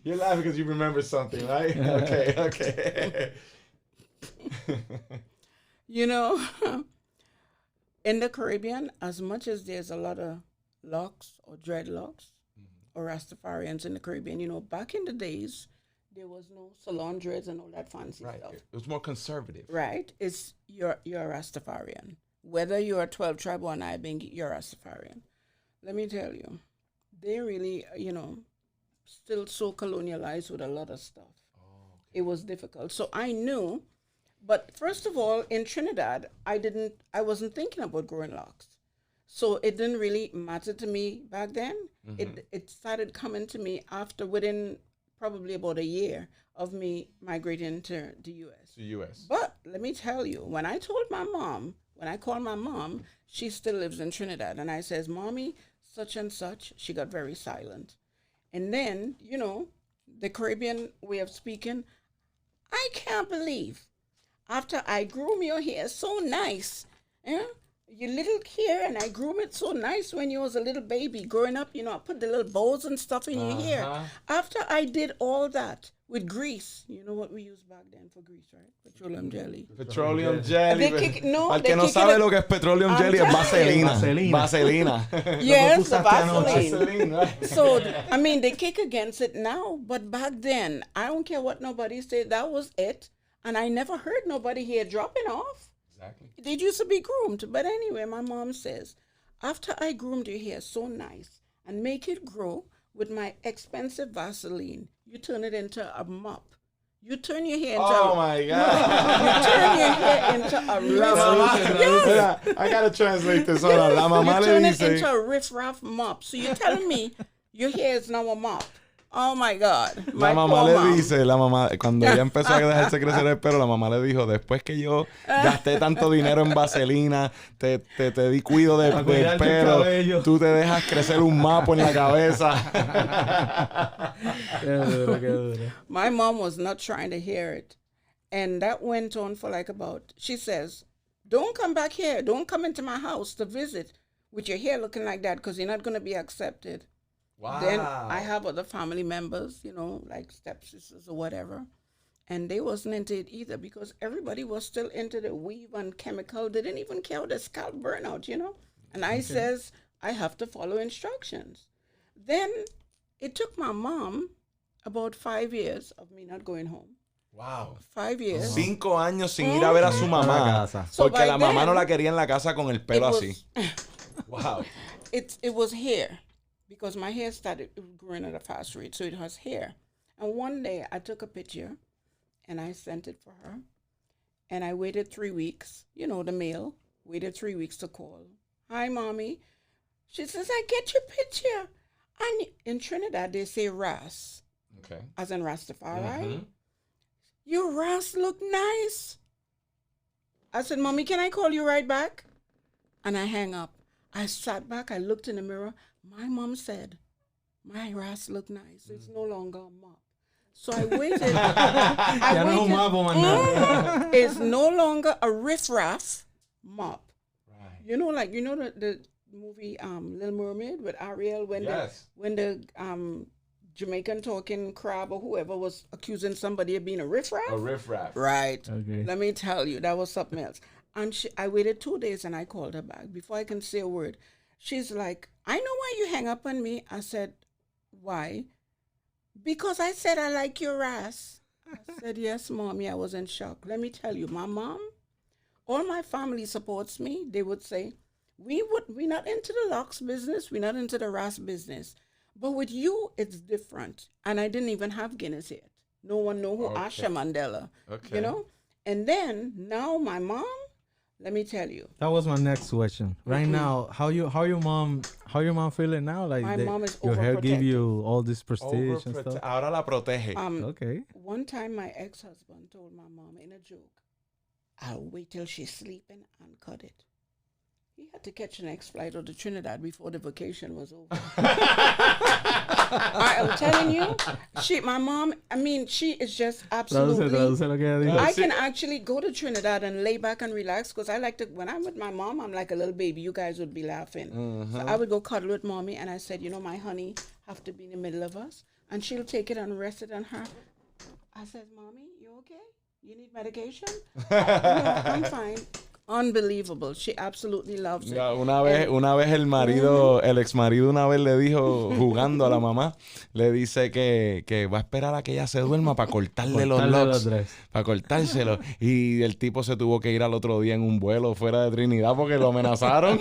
You're laughing because you remember something, right? Okay. You know, in the Caribbean, as much as there's a lot of locks or dreadlocks or Rastafarians in the Caribbean, you know, back in the days, there was no salon dreads and all that fancy Right. stuff. It was more conservative. Right? It's you're a Rastafarian. Whether you're a 12 tribe or an Ibing, you're a Rastafarian. Let me tell you, they really, you know, still so colonialized with a lot of stuff. It was difficult. So I knew, but first of all, in Trinidad, I wasn't thinking about growing locks. So it didn't really matter to me back then. It started coming to me within probably about a year of me migrating to the U.S. The U.S. But let me tell you, when I called my mom, she still lives in Trinidad. And I says, Mommy, such and such. She got very silent. And then, you know, the Caribbean way of speaking, I can't believe after I groom your hair so nice, your little hair, and I groom it so nice when you was a little baby growing up, you know, I put the little bows and stuff in your hair. After I did all that with grease, you know what we used back then for grease, right? Petroleum jelly. Petroleum jelly. They kick, no, Al they que no kick sabe it lo que es petroleum I'm jelly es telling you. vaselina. Yes, the usaste Vaseline. Right? So, I mean, they kick against it now, but back then, I don't care what nobody said, that was it. And I never heard nobody here dropping off. Exactly. They used to be groomed. But anyway, my mom says, after I groomed your hair so nice and make it grow with my expensive Vaseline, you turn it into a mop. You turn your hair into Oh my God. you turn your hair into a Mira, I gotta translate this. Hold on. La mamá you le turn it dice. into a riff-raff mop. So you're telling me your hair is now a mop. Oh my God. La mamá le dice, cuando ella empezó a dejarse crecer el pelo, la mamá le dijo, después que yo gasté tanto dinero en vaselina, te di cuido del pelo, tú te dejas crecer un mapo en la cabeza. Qué duro. My mom was not trying to hear it. And that went on for she says, don't come back here. Don't come into my house to visit with your hair looking like that because you're not going to be accepted. Wow. Then I have other family members, you know, like stepsisters or whatever. And they wasn't into it either because everybody was still into the weave and chemical. They didn't even care the scalp burnout, you know. And I says, I have to follow instructions. Then it took my mom about 5 years of me not going home. Wow. 5 years. 5 años sin ir a ver a su mamá. So Porque by la mamá then, no la quería en la casa con el pelo así. Wow. It was hair because my hair started growing at a fast rate. So it was hair. And one day I took a picture and I sent it for her. And I waited 3 weeks, you know, the mail, waited 3 weeks to call. Hi, Mommy. She says, I get your picture. And in Trinidad, they say Ras, Okay. as in Rastafari. Mm-hmm. Your Ras look nice. I said, Mommy, can I call you right back? And I hang up. I sat back. I looked in the mirror. My mom said, my Ras look nice. It's no longer a mop. So I waited. Ya no es un mapa más nada. It's no longer a riffraff mop. Right. You know, like the movie Little Mermaid with Ariel when Yes. the Jamaican talking crab or whoever was accusing somebody of being a riffraff. A riffraff. Right. Okay. Let me tell you, that was something else. And I waited 2 days and I called her back before I can say a word. She's like, I know why you hang up on me. I said, why? Because I said I like your ass. I said, yes, Mommy. I was in shock. Let me tell you, my mom, all my family supports me. They would say, we're not into the locks business. We're not into the ras business. But with you, it's different. And I didn't even have Guinness yet. No one know who Asha Mandela. Okay. You know? And then now my mom, let me tell you. That was my next question. Right now, how your mom feeling now? Like My mom is your hair give overprotective. you all this prestige and stuff. Ahora la protege. Okay. One time my ex-husband told my mom in a joke, I'll wait till she's sleeping and cut it. He had to catch the next flight to Trinidad before the vacation was over. I am telling you, my mom, she is just absolutely... Traduce lo que ella dijo. I can actually go to Trinidad and lay back and relax because I like to, when I'm with my mom, I'm like a little baby. You guys would be laughing. So I would go cuddle with Mommy and I said, my honey have to be in the middle of us. And she'll take it and rest it on her. I said, Mommy, you okay? You need medication? No, I'm fine. Unbelievable. She absolutely loves it. Ya, una vez el marido, el ex marido una vez le dijo, jugando a la mamá, le dice que va a esperar a que ella se duerma para cortarle los locks, para cortárselo. Y el tipo se tuvo que ir al otro día en un vuelo fuera de Trinidad porque lo amenazaron.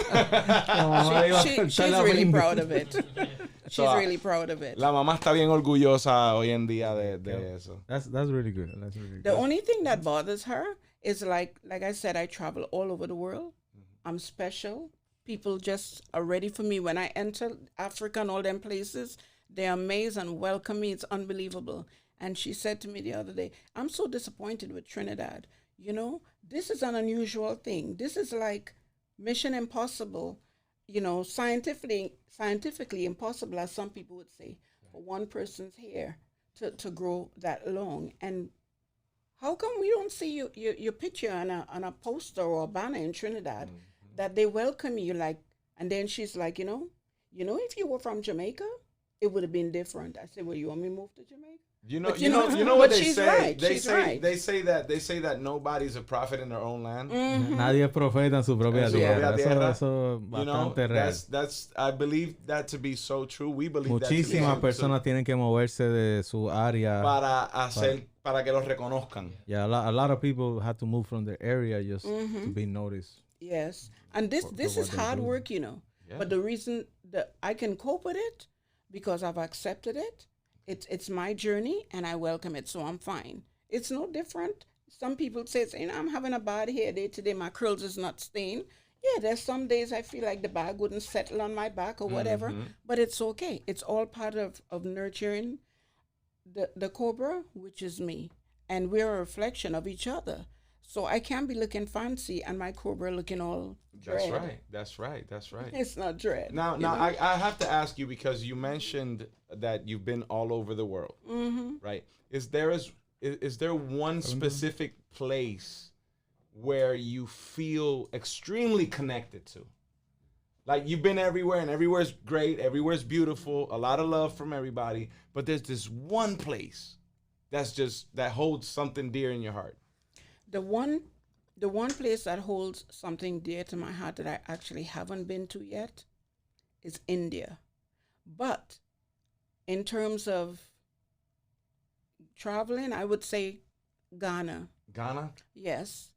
She's really proud of it. She's really proud of it. La mamá está bien orgullosa hoy en día de eso. That's really good. That's really good. The only thing that bothers her is like I said, I travel all over the world. I'm special. People just are ready for me. When I enter Africa and all them places, they're amazed and welcome me. It's unbelievable. And she said to me the other day, I'm so disappointed with Trinidad. This is an unusual thing. This is like Mission Impossible, scientifically impossible, as some people would say, for one person's hair to grow that long. And how come we don't see your picture on a poster or a banner in Trinidad that they welcome you like? And then she's like, if you were from Jamaica, it would have been different. I said, well, you want me to move to Jamaica? You know what they she's say? Right. They she's say right. they say that nobody's a prophet in their own land. Nadie es profeta en su propia tierra. Eso bastante real. That's I believe that to be so true. We believe that to be Muchísimas so personas tienen que moverse de su área para que los reconozcan. Yeah, a lot of people have to move from their area just to be noticed. Yes. And this is hard work, Yeah. But the reason that I can cope with it, because I've accepted it, it's my journey and I welcome it, so I'm fine. It's no different. Some people say, I'm having a bad hair day today, my curls is not staying. Yeah, there's some days I feel like the bag wouldn't settle on my back or whatever, but it's okay. It's all part of nurturing the cobra, which is me, and we're a reflection of each other. So I can't be looking fancy and my cobra looking all dread. That's right. It's not dread. Now I have to ask you, because you mentioned that you've been all over the world, right? Is there one specific place where you feel extremely connected to? Like, you've been everywhere and everywhere's great, everywhere's beautiful, a lot of love from everybody, but there's this one place that holds something dear in your heart. The one place that holds something dear to my heart that I actually haven't been to yet is India. But in terms of traveling, I would say Ghana. Ghana? Yes.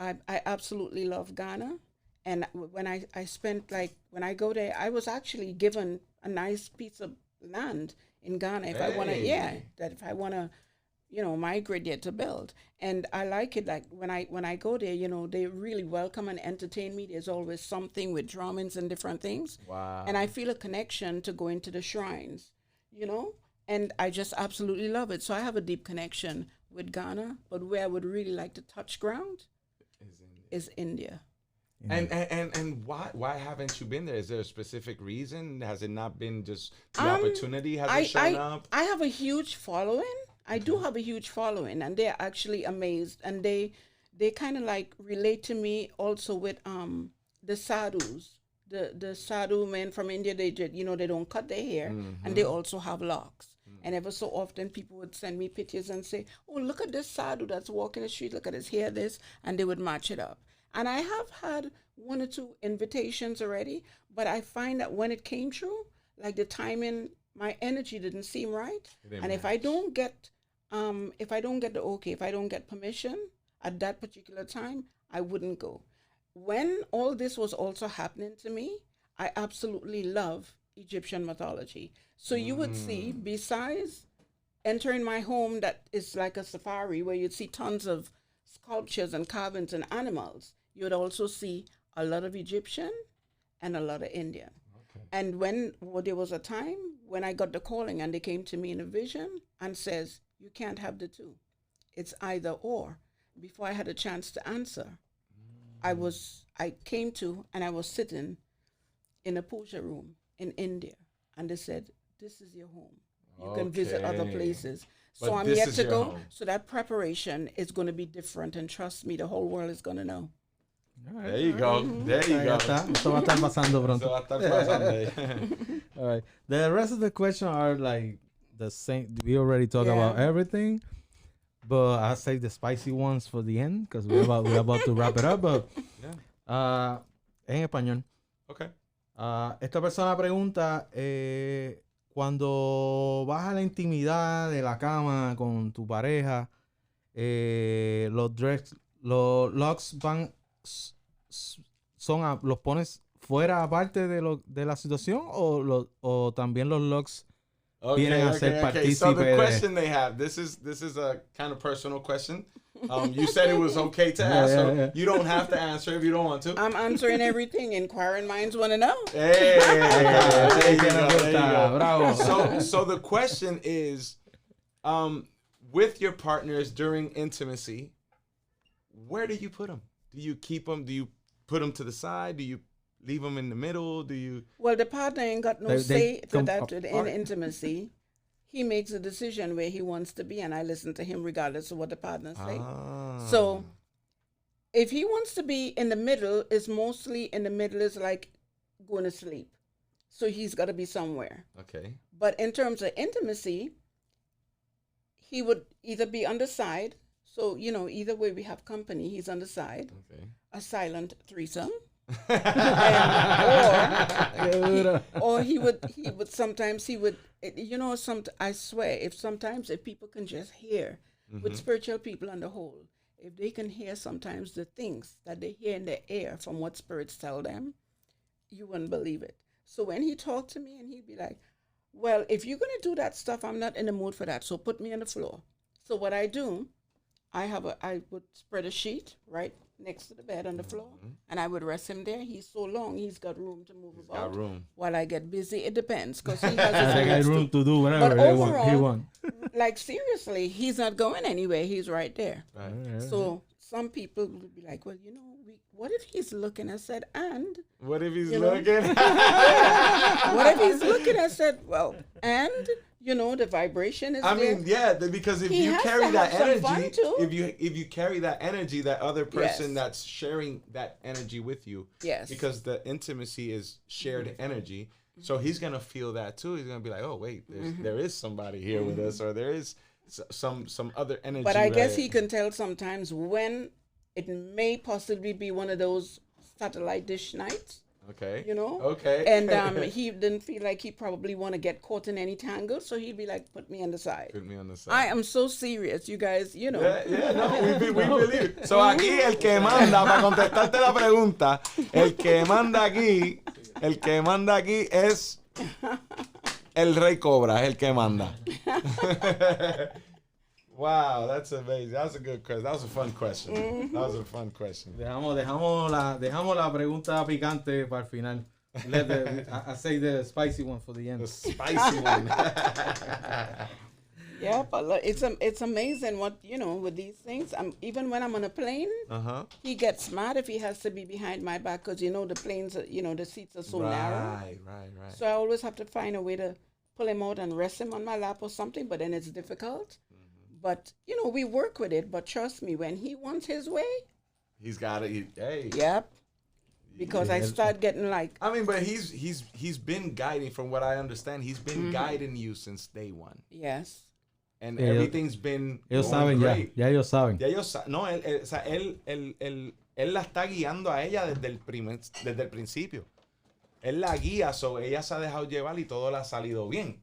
I absolutely love Ghana. And when I spent, when I go there, I was actually given a nice piece of land in Ghana if I want to, migrate there to build. And I like it. Like when I go there, they really welcome and entertain me. There's always something with drummings and different things. Wow. And I feel a connection to going to the shrines, and I just absolutely love it. So I have a deep connection with Ghana, but where I would really like to touch ground is India. Yeah. And why haven't you been there? Is there a specific reason? Has it not been just the opportunity hasn't shown up? I have a huge following. I do have a huge following, and they're actually amazed, and they kind of like relate to me also with the sadhus. The sadhu men from India, they don't cut their hair, and they also have locks. And ever so often, people would send me pictures and say, "Oh, look at this sadhu that's walking the street. Look at his hair, this," and they would match it up. And I have had 1 or 2 invitations already, but I find that when it came true, like the timing, my energy didn't seem right. And if I don't get the okay, if I don't get permission at that particular time, I wouldn't go. When all this was also happening to me, I absolutely love Egyptian mythology. So you would see, besides entering my home that is like a safari where you'd see tons of sculptures and carvings and animals, you would also see a lot of Egyptian and a lot of Indian. Okay. And there was a time when I got the calling and they came to me in a vision and says, "You can't have the two. It's either or." Before I had a chance to answer, I came to and I was sitting in a puja room in India, and they said, "This is your home. You can visit other places." So I'm yet to go. Home. So that preparation is going to be different, and trust me, the whole world is going to know. Right. There you go. There you go. Eso va a estar pasando pronto. Eso va a estar pasando. All right. The rest of the questions are like the same. We already talked about everything, but I save the spicy ones for the end because we're about to wrap it up. But en español. Okay. Esta persona pregunta, cuando vas a la intimidad de la cama con tu pareja, los locks los pones fuera aparte de la situación o también los locks vienen a ser partícipes. So the question they have, this is a kind of personal question. You said it was okay to ask, so you don't have to answer if you don't want to. I'm answering everything. Inquiring minds want to know. Hey, bravo. So the question is, with your partners during intimacy, where do you put them? Do you keep them? Do you put them to the side? Do you leave them in the middle? Do you? Well, the partner ain't got no say to that in intimacy. He makes a decision where he wants to be, and I listen to him regardless of what the partner say. So if he wants to be in the middle, is like going to sleep. So he's got to be somewhere. Okay. But in terms of intimacy, he would either be on the side. So, either way we have company, he's on the side. Okay. A silent threesome. Or he would sometimes I swear, if people can just hear with spiritual people on the whole, if they can hear sometimes the things that they hear in the air from what spirits tell them, you wouldn't believe it. So when he talked to me and he'd be like, "Well, if you're going to do that stuff, I'm not in the mood for that. So put me on the floor." So what I do, I would spread a sheet right next to the bed on the floor, and I would rest him there. He's so long, he's got room to move about. Got room. While I get busy, it depends, because he has his room to do whatever he wants. Like seriously, he's not going anywhere. He's right there. Right. So some people would be like, "Well, what if he's looking?" I said, "And what if he's looking?" What if he's looking? I said, "Well, and." The vibration is there. Because if you carry that energy, if you carry that energy, that other person that's sharing that energy with you, because the intimacy is shared energy, so he's gonna feel that too. He's gonna be like, "Oh wait, there is somebody here with us, or there is some other energy." But I guess he can tell sometimes when it may possibly be one of those satellite dish nights. Okay. Okay. And he didn't feel like he probably want to get caught in any tangle, so he'd be like, "Put me on the side." Put me on the side. I am so serious, you guys. We believe. So aquí el que manda, para contestarte la pregunta, el que manda aquí es el Rey Cobra, es el que manda. Wow, that's amazing. That's a good question. That was a fun question. That was a fun question. Dejamos la pregunta picante para el final. I say the spicy one for the end. The spicy one. Yeah, but it's amazing what with these things. Even when I'm on a plane, he gets mad if he has to be behind my back because the planes, the seats are so narrow. Right. So I always have to find a way to pull him out and rest him on my lap or something. But then it's difficult. But, you know, we work with it. But trust me, when he wants his way, He's got it. Hey. yep. Because I start getting like, I mean, but he's been guiding, from what I understand, he's been guiding you since day one. yes. And Yeah, everything's been Ellos going saben ya. great. Ya ellos saben. Ya ellos no, o sea, él la está guiando a ella desde el principio. Él la guía, so ella se ha dejado llevar y todo le ha salido bien.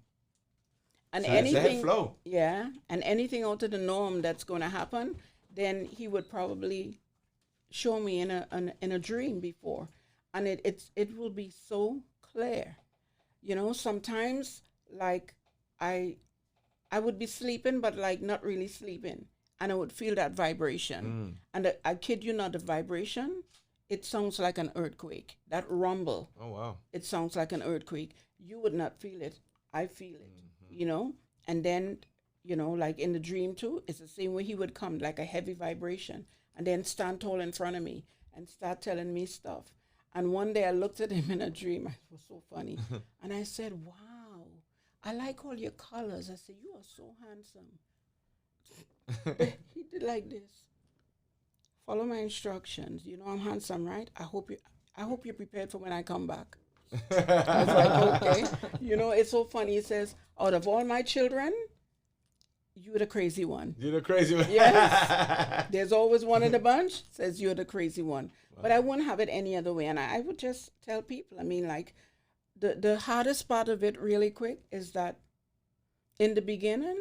And So ese es el anything, flow. yeah, and anything out of the norm that's going to happen, then he would probably show me in a dream before, and it will be so clear. You know, sometimes like I would be sleeping, but like not really sleeping, and I would feel that vibration. And I kid you not, the vibration, it sounds like an earthquake. That rumble, Oh, wow. it sounds like an earthquake. You would not feel it. I feel it, you know? And then, you know, like in the dream too, it's the same way he would come, like a heavy vibration, and then stand tall in front of me and start telling me stuff. And one day I looked at him in a dream. It was so funny. And I said, wow, I like all your colors. I said, you are so handsome. He did like this. Follow my instructions. You know I'm handsome, right? I hope you're prepared for when I come back. I was like, okay. You know, it's so funny. He says, out of all my children, you're the crazy one. You're the crazy one. Yes. There's always one in the bunch says you're the crazy one. Wow. But I wouldn't have it any other way. And I would just tell people, I mean, like, the hardest part of it really quick is that in the beginning,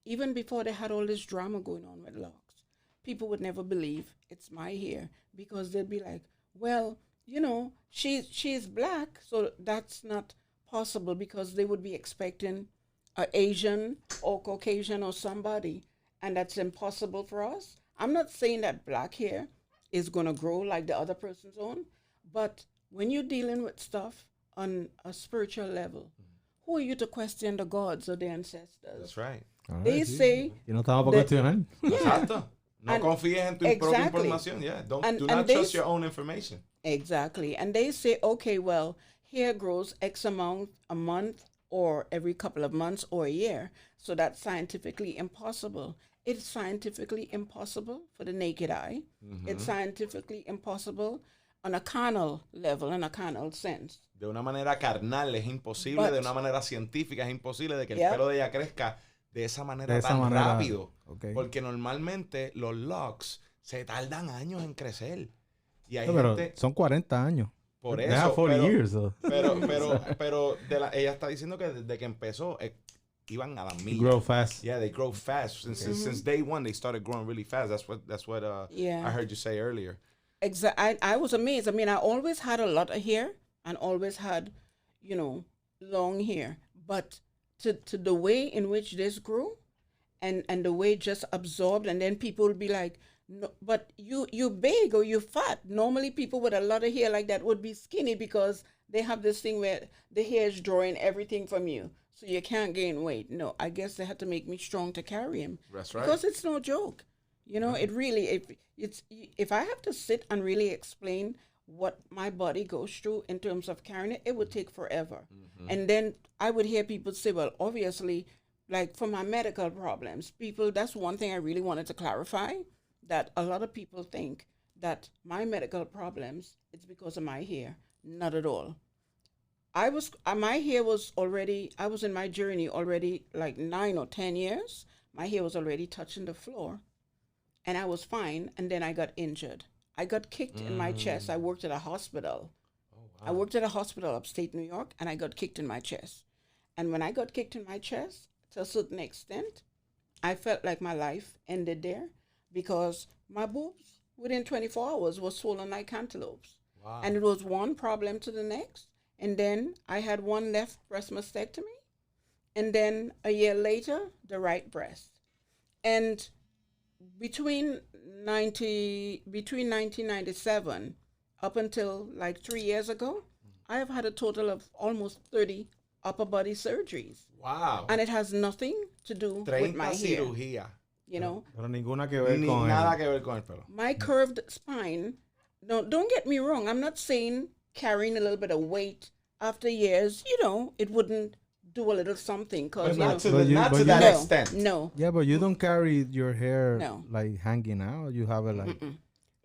even before they had all this drama going on with locks, people would never believe it's my hair, because they'd be like, well, you know, she's black, so that's not possible, because they would be expecting an Asian or Caucasian or somebody, and that's impossible for us. I'm not saying that black hair is going to grow like the other person's own, but when you're dealing with stuff on a spiritual level, who are you to question the gods or the ancestors? That's right. They say... Y no estamos para cuestionar. Exacto. No And- confíes en tu propia información. Yeah. Do not and they trust your own information. Exactly. And they say, okay, well, hair grows X amount a month or every couple of months or a year. So that's scientifically impossible. It's scientifically impossible for the naked eye. It's scientifically impossible on a carnal level, in a carnal sense. De una manera carnal es imposible, But- de una manera científica es imposible de que el Yep. pelo de ella crezca de esa manera De esa tan manera, rápido. ok. Porque normalmente los locks se tardan años en crecer. Y hay No, pero gente... son 40 años. Por They eso, have 40 pero- years. So. Pero ella está diciendo que desde que empezó iban a la milla. Grow fast. Yeah, they grow fast. Since day one, they started growing really fast. That's what Yeah. I heard you say earlier. I was amazed. I mean, I always had a lot of hair and always had, you know, long hair. But to the way in which this grew and the way it just absorbed, and then people would be like, no, but you big or you fat. Normally people with a lot of hair like that would be skinny because they have this thing where the hair is drawing everything from you. So you can't gain weight. No, I guess they had to make me strong to carry him. That's right. Because it's no joke. You know, it really, if I have to sit and really explain what my body goes through in terms of carrying it, it would take forever. And then I would hear people say, well, obviously, like for my medical problems, that's one thing I really wanted to clarify, that a lot of people think that my medical problems, it's because of my hair. Not at all. My hair was already, I was in my journey already like 9 or 10 years. My hair was already touching the floor. And I was fine, and then I got injured. I got kicked in my chest. I worked at a hospital. I worked at a hospital upstate New York, and I got kicked in my chest. And when I got kicked in my chest, to a certain extent, I felt like my life ended there, because my boobs within 24 hours was swollen like cantaloupes. Wow. And it was one problem to the next. And then I had one left breast mastectomy. And then a year later, the right breast. And between 1997 up until like 3 years ago, I have had a total of almost 30 upper body surgeries. Wow. And it has nothing to do with my hair. cirugías. You know, Pero ninguna que ver Ni con nada que ver con el pelo. my curved spine, no, don't get me wrong. I'm not saying carrying a little bit of weight after years, you know, it wouldn't do a little something. But Cause not to, But you- not but to you- that no, extent. no, Yeah, but you don't carry your hair No. like hanging out. You have it like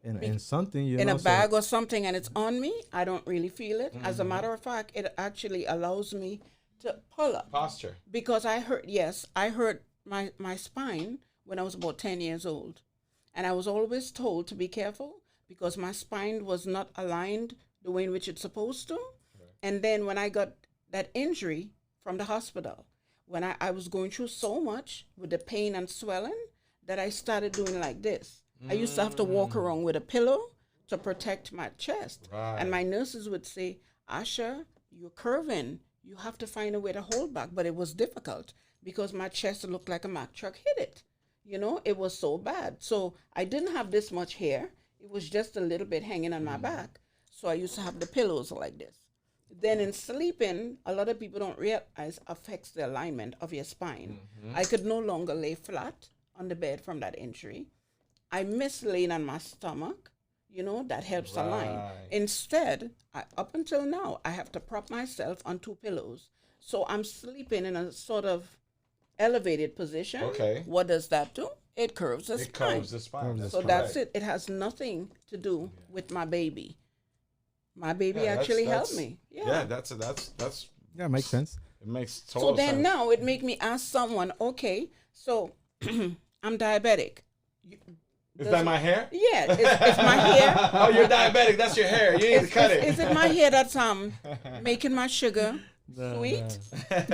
in something, you in know. a bag or something, and it's on me. I don't really feel it. As a matter of fact, it actually allows me to pull up Posture. because I hurt my spine when I was about 10 years old, and I was always told to be careful because my spine was not aligned the way in which it's supposed to. And then when I got that injury from the hospital, when I was going through so much with the pain and swelling that I started doing like this. I used to have to walk around with a pillow to protect my chest. Right. And my nurses would say, Asha, you're curving. You have to find a way to hold back. But it was difficult because my chest looked like a Mack truck hit it. You know, it was so bad. So I didn't have this much hair. It was just a little bit hanging on my back. So I used to have the pillows like this. Then in sleeping, a lot of people don't realize affects the alignment of your spine. I could no longer lay flat on the bed from that injury. I miss laying on my stomach. You know, that helps align. Right. Instead, up until now, I have to prop myself on 2 pillows. So I'm sleeping in a sort of elevated position. Okay. What does that do? It curves the It spine. curves the spine. So that's it. It has nothing to do with my baby. My baby actually helped me. Yeah, that's Yeah, makes sense. it makes So total then sense. now it make me ask someone, okay, so I'm diabetic. Is that my hair? Yeah, it's my hair. Oh, you're diabetic. That's your hair. You need to cut it. Is it my hair that's making my sugar sweet?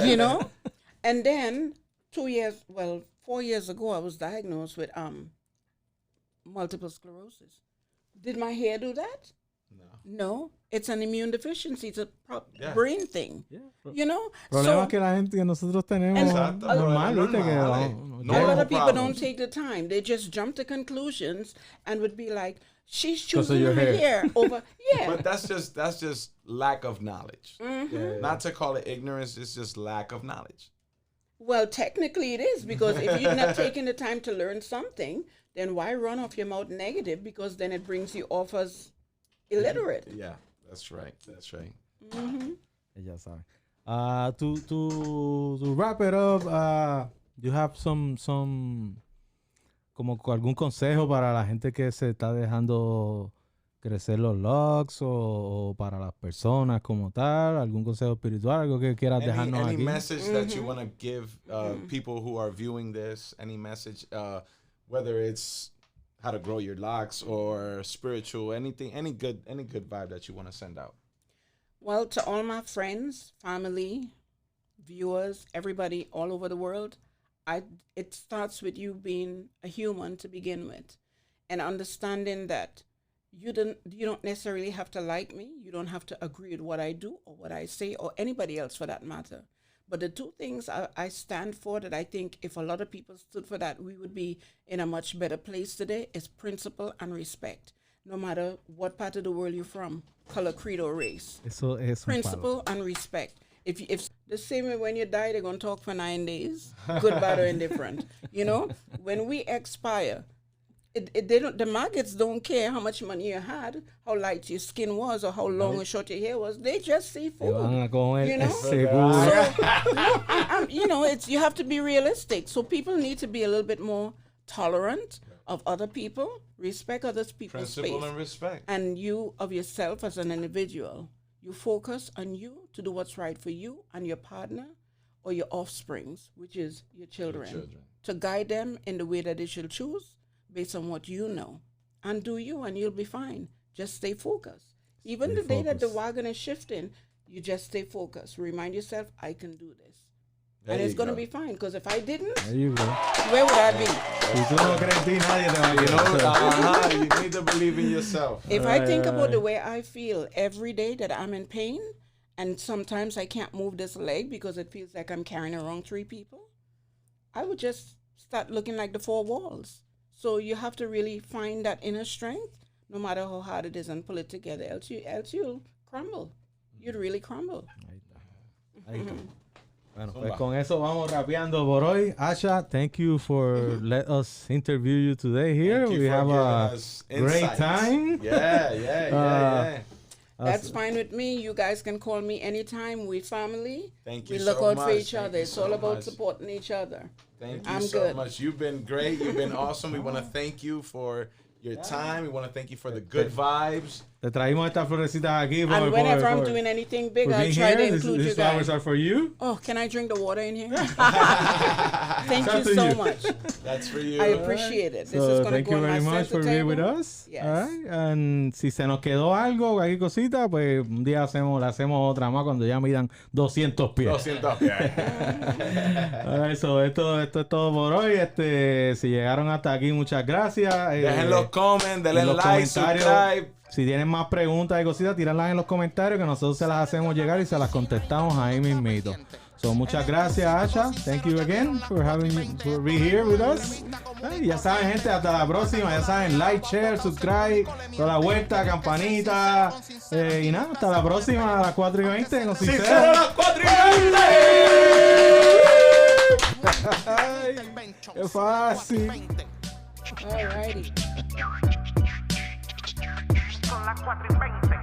You know? And then 4 years ago, I was diagnosed with multiple sclerosis. Did my hair do that? No, it's an immune deficiency. It's a brain thing. You know? Problemas que la gente que nosotros tenemos Exacto, normal, normal, ¿viste? Que eh. vamos- No. a lot Normal of people don't problems. take the time. They just jump to conclusions and would be like, she's Because of choosing your her hair. hair over. Yeah. But that's just lack of knowledge. Mm-hmm. Not to call it ignorance. It's just lack of knowledge. Well, technically it is, because if you're not taking the time to learn something, then why run off your mouth negative? Because then it brings you off as illiterate. Yeah, that's right. That's right. Ya saben. To wrap it up, you have some como algún consejo para la gente que se está dejando crecer los locks o para las personas como tal, algún consejo espiritual, algo que quieras dejarnos Any aquí. message that you want to give people who are viewing this? Any message, whether it's how to grow your locks or spiritual, anything, any good vibe that you want to send out? Well, to all my friends, family, viewers, everybody all over the world, it starts with you being a human to begin with, and understanding that you don't necessarily have to like me. You don't have to agree with what I do or what I say or anybody else for that matter. But the 2 things I stand for that I think if a lot of people stood for that, we would be in a much better place today is principle and respect. No matter what part of the world you're from, color, creed, or race. Eso es un palo. Principle and respect. If the same way when you die, they're going to talk for 9 days, good, bad, or indifferent. You know, when we expire, the maggots don't care how much money you had, how light your skin was, or how long or short your hair was. They just see Te van food. a comer You know? seguro. So, you know, you have to be realistic. So people need to be a little bit more tolerant of other people, respect other people's Principle space, and respect. and you of yourself as an individual. You focus on you to do what's right for you and your partner or your offsprings, which is your children, to guide them in the way that they should choose based on what you know. And do you, and you'll be fine. Just stay focused. Even the day that the wagon is shifting, you just stay focused. Remind yourself, I can do this. And it's going to be fine, because if I didn't, There you go. where would I be? Si tú no crees en ti, nadie te va a You need to believe in yourself. If I think about the way I feel every day that I'm in pain, and sometimes I can't move this leg because it feels like I'm carrying around 3 people, I would just start looking like the 4 walls. So you have to really find that inner strength, no matter how hard it is, and pull it together. Else you'll crumble. You'd really crumble. Ahí está. Bueno, pues con eso vamos rapeando por hoy. Asha, thank you for let us interview you today here. Thank you We for have giving a us great insights. time. Yeah. That's fine with me. You guys can call me anytime. We family. Thank you We look so out much. for each Thank other. you It's so all about much. supporting each other. Thank you I'm so good. much. You've been great. You've been awesome. We want to thank you for your time. We want to thank you for the good vibes. Te traímos estas florecitas aquí. And whenever I'm doing anything big, I'll try to include you These flowers guys. are for you. Oh, can I drink the water in here? Thank Shout you to so you. much. That's for you. I appreciate it. This is So going to thank go you on very my much for center being with table. us. Yes. All right. And si se nos quedó algo, cualquier cosita, pues un día le hacemos otra más cuando ya midan 200 pies. 200 pies. All right, so esto es todo por hoy. Si llegaron hasta aquí, muchas gracias. Dejen los comments, denle en los like, comentarios, subscribe. Si tienen más preguntas y cositas, tíranlas en los comentarios que nosotros se las hacemos llegar y se las contestamos ahí mismito. So, muchas gracias, Asha. Thank you again for being here with us. Y ya saben, gente, hasta la próxima. Ya saben, like, share, subscribe, toda la vuelta, campanita. Y nada, hasta la próxima a las 4:20 con Sincero. Sincero a las 4:20. Ay, qué fácil. Alrighty. Son las 4:20.